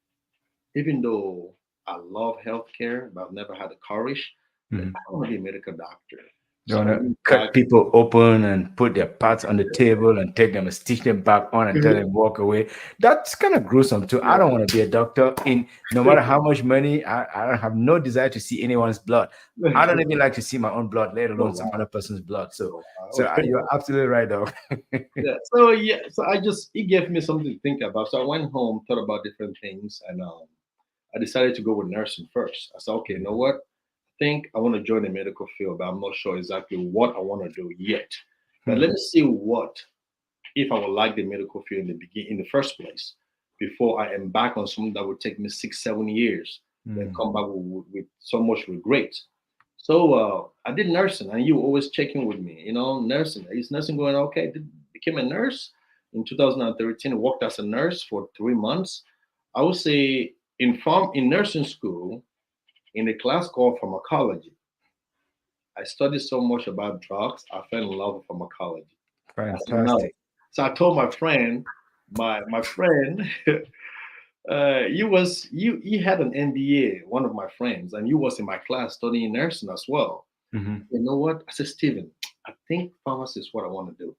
even though I love healthcare, but I've never had the courage. But Mhm. I want to be a medical doctor. You So I want to went cut back. people open and put their parts on the table and take them and stitch them back on and tell them walk away. That's kind of gruesome too. I don't want to be a doctor. In no matter how much money, I don't have no desire to see anyone's blood. I don't even like to see my own blood, let Oh alone some wow! other person's blood. So, Oh, so wow. you're absolutely right, though. Yeah. So yeah. So I just it gave me something to think about. So I went home, thought about different things, and I decided to go with nursing first. I said, okay, you know what? I think I want to join the medical field, but I'm not sure exactly what I want to do yet. But let me see what if I would like the medical field in the in the first place before I embark on something that would take me 6, 7 years, then Mm. come back with so much regret. So I did nursing, and you were always checking with me. You know, nursing is nursing going okay? Became a nurse in 2013. Worked as a nurse for 3 months. I would say in nursing school in a class called pharmacology. I studied so much about drugs. I fell in love with pharmacology. I said no. Fantastic. So I told my friend, my friend, you had an MBA, one of my friends, and you was in my class studying nursing as well. Mhm. You know what? I said, Stephen, I think pharmacy is what I want to do.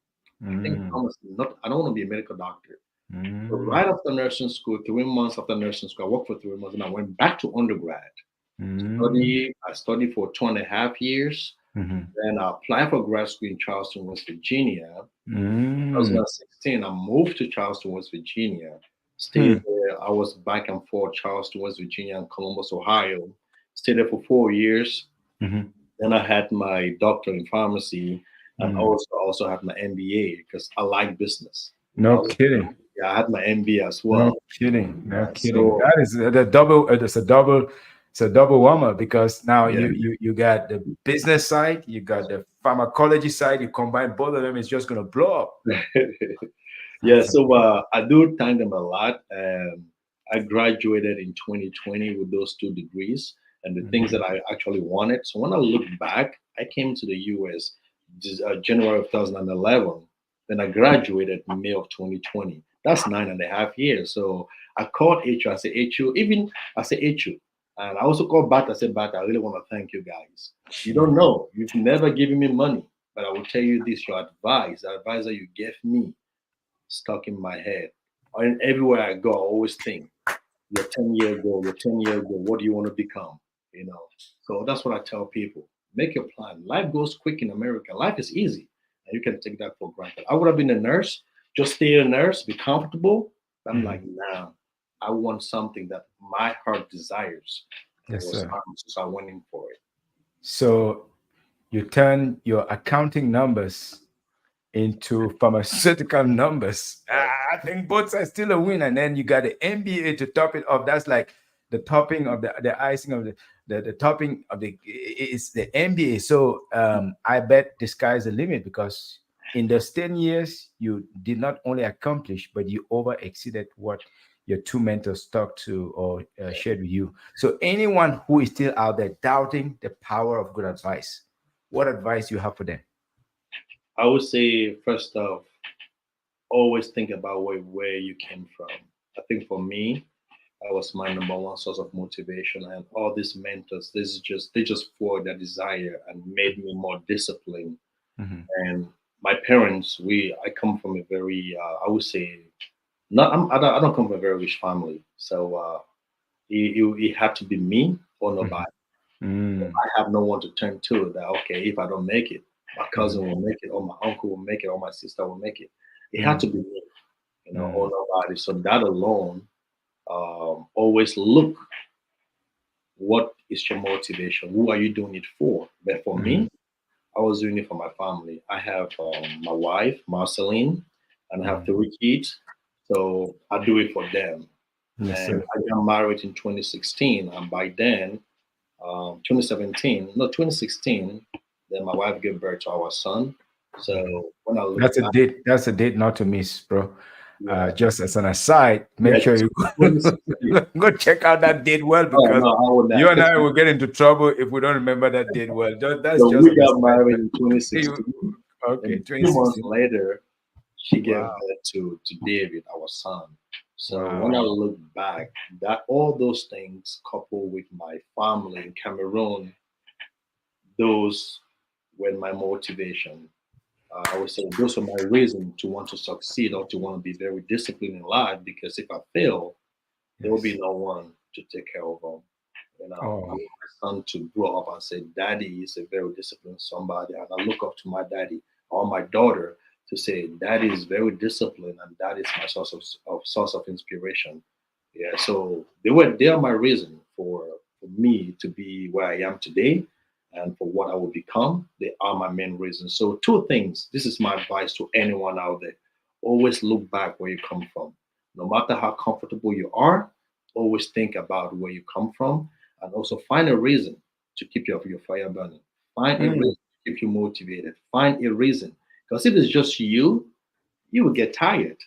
I think Mm. pharmacy, not I don't want to be a medical doctor. So Mm. right after nursing school, 3 months after nursing school, I worked for 3 months and I went back to undergrad. Mm. I studied for 2.5 years. Mhm. Then I applied for grad school in Charleston, West Virginia. Mm. 2016, I moved to Charleston, West Virginia. Hmm. Stayed there. I was back and forth, Charleston, West Virginia, and Columbus, Ohio. Stayed there for 4 years. Mhm. Then I had my doctor in pharmacy, and Mm. also had my MBA because I like business. I No was, kidding. yeah, I had my MBA as No well. kidding. No kidding. So That is the double. It's a double. It's a double warmer because now yeah, you got the business side, you got the pharmacology side. You combine both of them, it's just gonna blow up. yeah. That's So amazing. I do thank them a lot. I graduated in 2020 with those 2 degrees and the things that Mhm. I actually wanted. So when I look back, I came to the US January of 2011. Then I graduated in May of 2020. That's 9.5 years. So I called HR. I said, HU, even I said HU. And I also called Bat. I said, Bat, I really want to thank you guys. You don't know. You've never given me money. But I will tell you this, your advice, the advice that you gave me stuck in my head. And everywhere I go, I always think, your 10-year goal, your 10-year goal, what do you want to become? You know. So that's what I tell people. Make your plan. Life goes quick in America. Life is easy. And you can take that for granted. I would have been a nurse, just stay a nurse, be comfortable. I'm like, Mhm. nah, I want something that my heart desires. And it Yes, was sir. pharmacy, so I went in for it. So you turn your accounting numbers into pharmaceutical numbers. Yeah. I think both sides still a win. And then you got the MBA to top it off. That's like the topping of the icing of the topping of the is the MBA. So I bet the sky's the limit because in those 10 years you did not only accomplish, but you over exceeded what your two mentors talked to or shared with you. So anyone who is still out there doubting the power of good advice, what advice you have for them? I would say, first off, always think about where you came from. I think for me, that was my number one source of motivation. And all these mentors, they just forward their desire and made me more disciplined. Mhm. And my parents, I come from a very I would say not I don't come from a very rich family, so it had to be me or Mhm. nobody. Mm. I have no one to turn to. That okay, if I don't make it, my Mhm. cousin will make it, or my uncle will make it, or my sister will make it. It had to Mm. be me, or Mm. nobody. So that alone, always look what is your motivation? Who are you doing it for? But for Mhm. me, I was doing it for my family. I have my wife, Marceline, and I have Mhm. 3 kids. So I do it for them. Yes, And sir. I got married in 2016. And by then, 2017, no, 2016, then my wife gave birth to our son. Mhm. So when I look That's a back, date. That's a date not to miss, bro. yeah, Just as an aside, make yeah, sure you 2016. go check out that date well Oh, because no, I would you not. and I will get into trouble if we don't remember that date well. That's So just we an got aside. married in You- 2016. And okay, a few months 2016. later, she gave Wow. birth to David, our son. So when I Wow. look back, that all those things coupled with my family in Cameroon, those were my motivation. I would say those are my reason to want to succeed or to want to be very disciplined in life. Because if I fail, there will be Yes. no one to take care of them. I Oh. want my son to grow up and say, "Daddy is a very disciplined somebody," and I look up to my daddy or my daughter to say, "Daddy is very disciplined, and that is my source of inspiration." Yeah, so they are my reason for me to be where I am today, and for what I will become. They are my main reasons. So two things. This is my advice to anyone out there: always look back where you come from, no matter how comfortable you are. Always think about where you come from, and also find a reason to keep your fire burning. Find a Mm, reason to keep you motivated. Find a reason. Because if it's just you, you will get tired.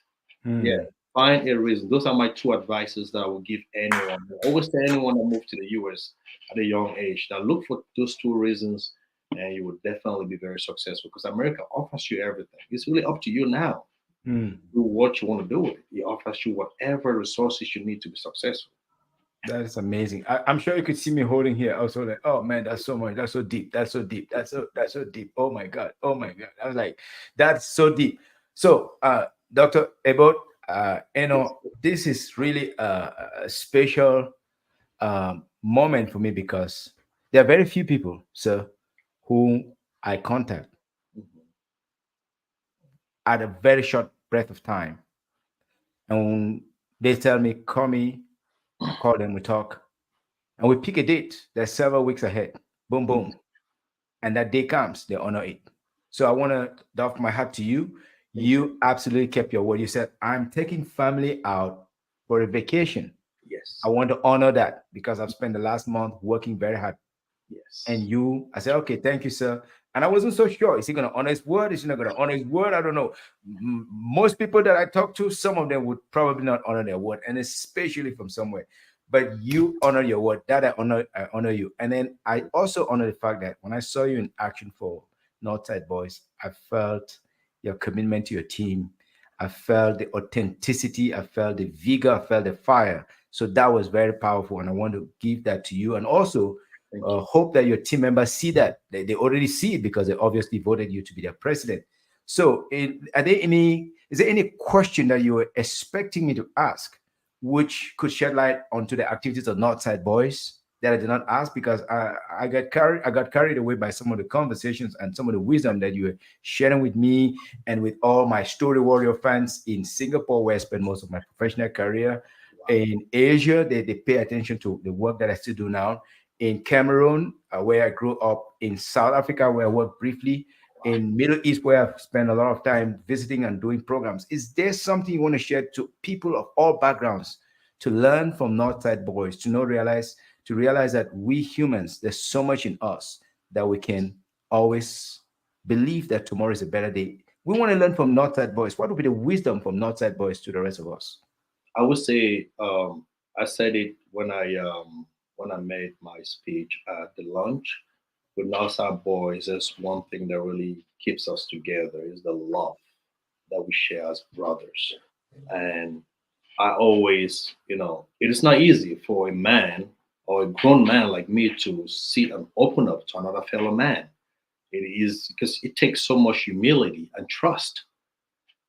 Yeah. mm. Find a reason. Those are my two advices that I will give anyone. I always tell anyone that moved to the US at a young age that look for those two reasons and you will definitely be very successful because America offers you everything. It's really up to you now. Mm. Do what you want to do with it. It offers you whatever resources you need to be successful. That is amazing. I'm sure you could see me holding here. I was so like, oh man, that's so much. That's so deep. That's so deep. That's so deep. Oh my God. Oh my God. I was like, that's so deep. So Dr. Ebot, Yes. this is really a special moment for me because there are very few people, sir, whom I contact Mhm. at a very short breath of time. And when they tell me, call me, I call them, we talk, and we pick a date that's several weeks ahead. Boom, boom. And that day comes, they honor it. So I want to doff my hat to you. Thank you. You absolutely kept your word. You said, I'm taking family out for a vacation. I Yes. want to honor that because I've spent the last month working very hard. And Yes. I said, okay, thank you, sir. And I wasn't so sure. Is he going to honor his word? Is he not going to honor his word? I don't know. Most people that I talk to, some of them would probably not honor their word, and especially from somewhere. But you honor your word. That I honor you. And then I also honor the fact that when I saw you in action for Northside Boys, I felt your commitment to your team. I felt the authenticity. I felt the vigor. I felt the fire. So that was very powerful. And I want to give that to you. And also, Thank you. hope that your team members see that they already see it because they obviously voted you to be their president. So, is there any question that you were expecting me to ask, which could shed light onto the activities of Northside Boys that I did not ask because I got carried away by some of the conversations and some of the wisdom that you were sharing with me and with all my Story Warrior fans in Singapore, where I spent most of my professional career. Wow. In Asia, they pay attention to the work that I still do now in Cameroon, where I grew up, in South Africa, where I worked briefly, Wow. in Middle East, where I've spent a lot of time visiting and doing programs. Is there something you want to share to people of all backgrounds to learn from Northside Boys, to realize that we humans, there's so much in us that we can always believe that tomorrow is a better day. We want to learn from Northside Boys. What would be the wisdom from Northside Boys to the rest of us? I would say I said it when I made my speech at the lunch. With NASA boys, there's one thing that really keeps us together is the love that we share as brothers. And I always, it is not easy for a man or a grown man like me to sit and open up to another fellow man. It is because it takes so much humility and trust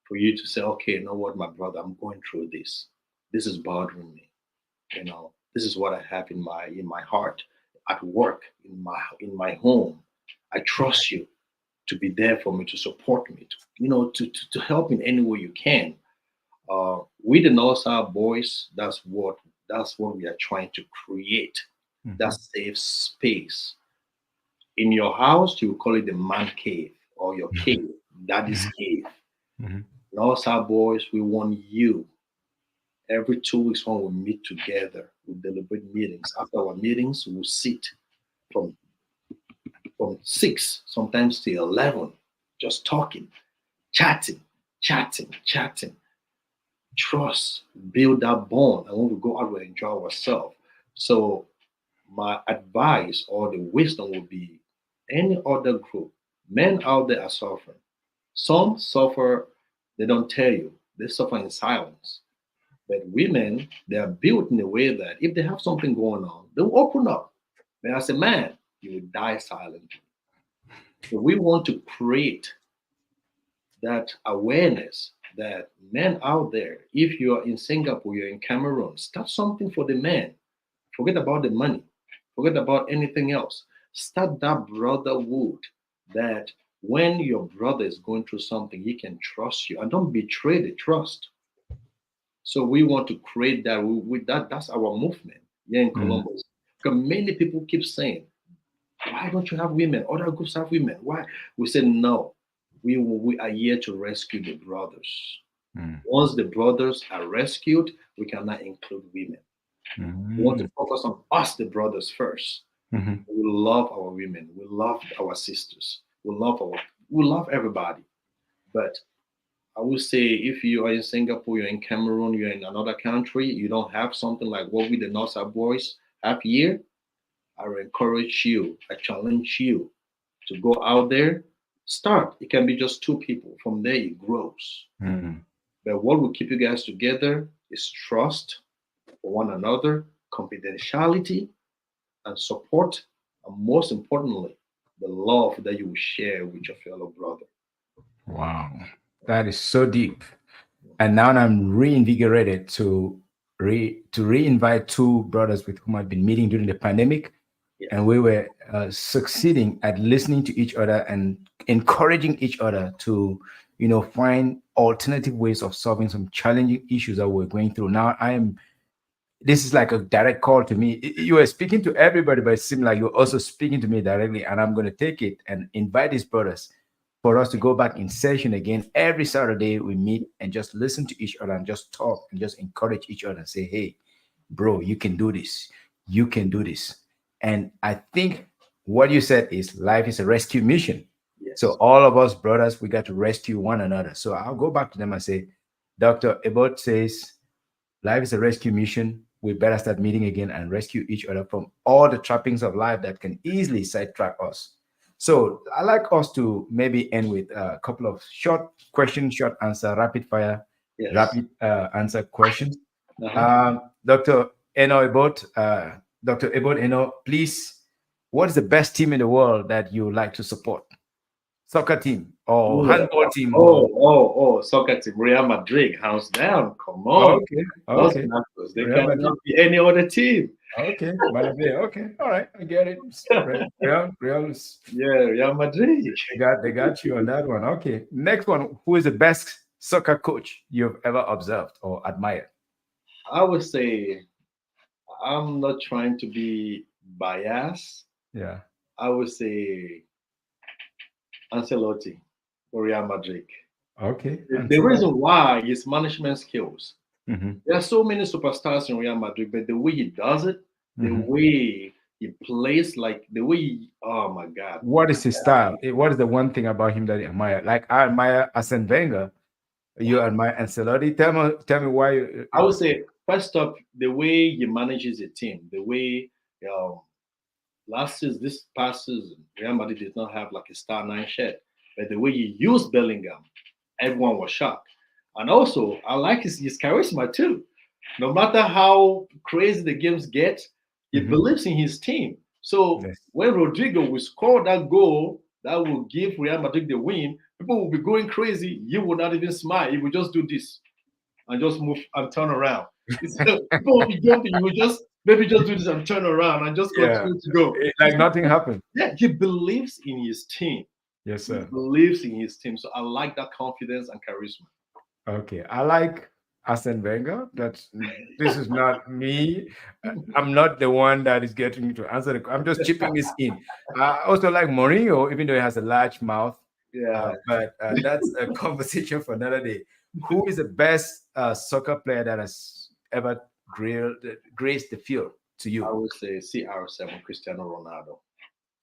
for you to say, okay, you know what, my brother, I'm going through this. This is bothering me. This is what I have in my heart, at work, in my home. I trust you to be there for me, to support me, to help in any way you can. We the Northside boys, that's what we are trying to create. That Mhm, safe space. In your house, you will call it the man cave or your cave, daddy's mhm, cave. mhm, Northside boys, we want you. Every 2 weeks when we meet together, we deliberate meetings. After our meetings, we'll sit from from 6, sometimes till 11, just talking, chatting, chatting, chatting. Trust, build that bond, and when we go out, we enjoy ourselves. So my advice or the wisdom would be any other group, men out there are suffering. Some suffer, they don't tell you, they suffer in silence. But women, they are built in a way that if they have something going on, they'll open up. But as a man, you will die silently. So we want to create that awareness that men out there, if you're in Singapore, you're in Cameroon, start something for the men. Forget about the money. Forget about anything else. Start that brotherhood that when your brother is going through something, he can trust you and don't betray the trust. So we want to create that. That's our movement here in Mm, Columbus. Because many people keep saying, why don't you have women? Other groups have women. Why? We said no. We are here to rescue the brothers. mm, Once the brothers are rescued, we cannot include women. We want to mm, focus on us, the brothers, first. mhm. We love our women. We love our sisters. We love everybody. But I would say if you are in Singapore, you're in Cameroon, you're in another country, you don't have something like what we the Northside boys have here, I will encourage you, I challenge you to go out there, start. It can be just two people. From there it grows. Mm. But what will keep you guys together is trust for one another, confidentiality, and support, and most importantly, the love that you will share with your fellow brother. Wow, that is so deep. And now I'm reinvigorated to re-invite two brothers with whom I've been meeting during the pandemic, Yes. and we were succeeding at listening to each other and encouraging each other to, find alternative ways of solving some challenging issues that we're going through. Now this is like a direct call to me. You are speaking to everybody, but it seems like you're also speaking to me directly, and I'm going to take it and invite these brothers for us to go back in session again. Every Saturday we meet and just listen to each other and just talk and just encourage each other and say, hey, bro, you can do this. You can do this. And I think what you said is life is a rescue mission. So Yes. all of us brothers, we got to rescue one another. So I'll go back to them and say, Dr. Ebot says life is a rescue mission. We better start meeting again and rescue each other from all the trappings of life that can easily sidetrack us. So I like us to maybe end with a couple of short question, short answer, rapid fire, Yes. rapid answer questions. Uh-huh. Dr. Eno Ebot, Dr. Ebot Eno, please, what is the best team in the world that you like to support? Soccer team or Oh, handball team or soccer team, Real Madrid, hands down. Come on, okay, those okay, Blancos, they Real Madrid. cannot be any other team. Okay, Malavia. Okay, all right, I get it. Real, Yeah, Real Madrid. they got you on that one. Okay, next one. Who is the best soccer coach you've ever observed or admired? I would say I'm not trying to be biased. Yeah. I would say Ancelotti for Real Madrid. Okay. The reason why is management skills. Mm-hmm. There are so many superstars in Real Madrid, but the way he does it, the Mm-hmm. way he plays, like the way oh my God. What is his style? What is the one thing about him that you admire? Like I admire Arsene Wenger. You admire Ancelotti. Tell me why. I would say first up, the way he manages a team, the way um, last season, this past season, Real Madrid did not have like a star nine shirt, but the way he used Bellingham, everyone was shocked. And also, I like his charisma too. No matter how crazy the games get, he Mhm. believes in his team. So Yes. when Rodrigo will score that goal that will give Real Madrid the win, people will be going crazy. You will not even smile. He will just do this and just move and turn around. So people will be jumping. You will just maybe just do this and turn around and just Yeah. continue to go. Like nothing happened. Yeah, he believes in his team. Yes, He sir. believes in his team. So I like that confidence and charisma. Okay, I like Arsene Wenger. This is not me. I'm not the one that is getting to answer the. I'm just chipping this in. I also like Mourinho, even though he has a large mouth. Yeah, But that's a conversation for another day. Who is the best soccer player that has ever graced the field to I you? would say CR7, Cristiano Ronaldo.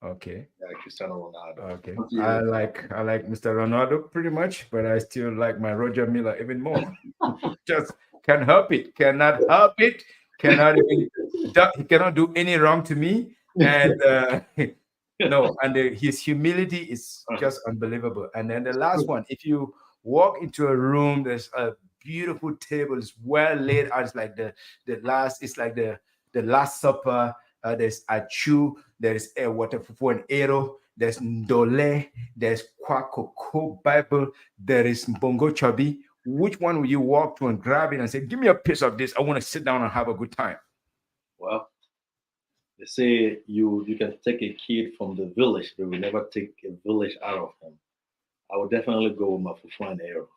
Okay. Yeah, Cristiano Ronaldo. Okay. Up to I you. like Mr. Ronaldo pretty much, but I still like my Roger Miller even more. Just can't help it. Cannot help it. Cannot even. He cannot do any wrong to me. And no, and his humility is just unbelievable. And then the last one, if you walk into a room, there's a beautiful table. It's well laid out. It's like the Last Supper. There's achu, there's a water for an arrow, there's ndole, there's kwakoko Bible, there is bongo chabi. Which one will you walk to and grab it and say, "Give me a piece of this. I want to sit down and have a good time"? Well, they say you can take a kid from the village, but will never take a village out of him. I would definitely go with my fufu and arrow.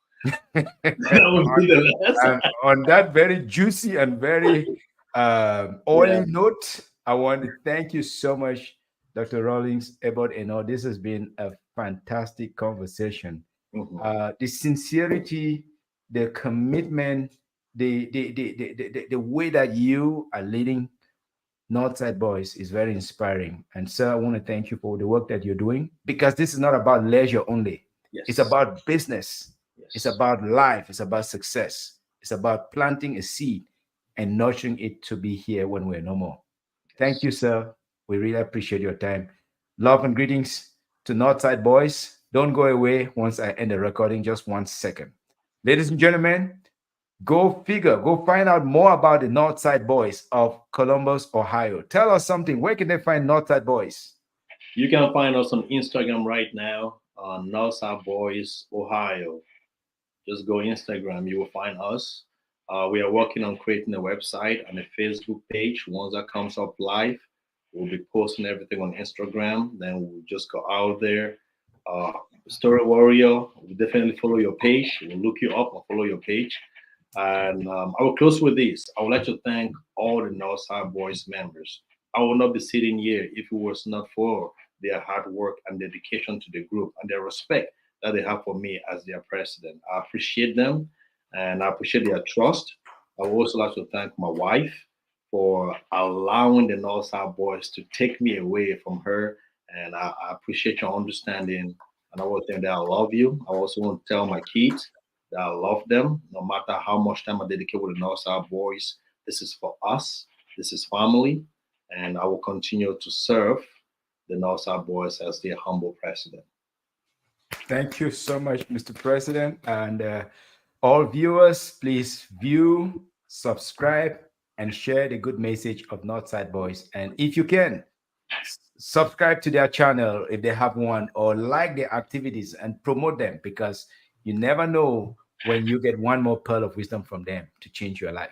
That would be the last. And on that very juicy and very oily Yeah. note, I want to thank you so much, Dr. Rawlings, about this has been a fantastic conversation. Mhm. The sincerity, the commitment, the way that you are leading Northside Boys is very inspiring. And sir, I want to thank you for the work that you're doing, because this is not about leisure only. It's Yes. about business. It's Yes. about life. It's about success. It's about planting a seed and nurturing it to be here when we're no more. Thank Yes. you, sir. We really appreciate your time. Love and greetings to Northside Boys. Don't go away once I end the recording, just 1 second. Ladies and gentlemen, go figure, go find out more about the Northside Boys of Columbus, Ohio. Tell us something. Where can they find Northside Boys? You can find us on Instagram right now on Northside Boys Ohio. Just go Instagram, you will find us. We are working on creating a website and a Facebook page. Once that comes up live, we'll be posting everything on Instagram. Then we'll just go out there. Uh, Story Warrior, we'll definitely follow your page. We'll look you up and follow your page. And I will close with this. I would like to thank all the Northside Boys members. I will not be sitting here if it was not for their hard work and dedication to the group and their respect that they have for me as their president. I appreciate them and I appreciate their trust. I would also like to thank my wife for allowing the Northside Boys to take me away from her. And I appreciate your understanding. And I want to tell that I love you. I also want to tell my kids that I love them, no matter how much time I dedicate with the Northside Boys. This is for us. This is family. And I will continue to serve the Northside Boys as their humble president. Thank you so much, Mr. President. And all viewers, please view, subscribe, and share the good message of Northside Boys. And if you can, subscribe to their channel if they have one, or like their activities and promote them, because you never know when you get one more pearl of wisdom from them to change your life.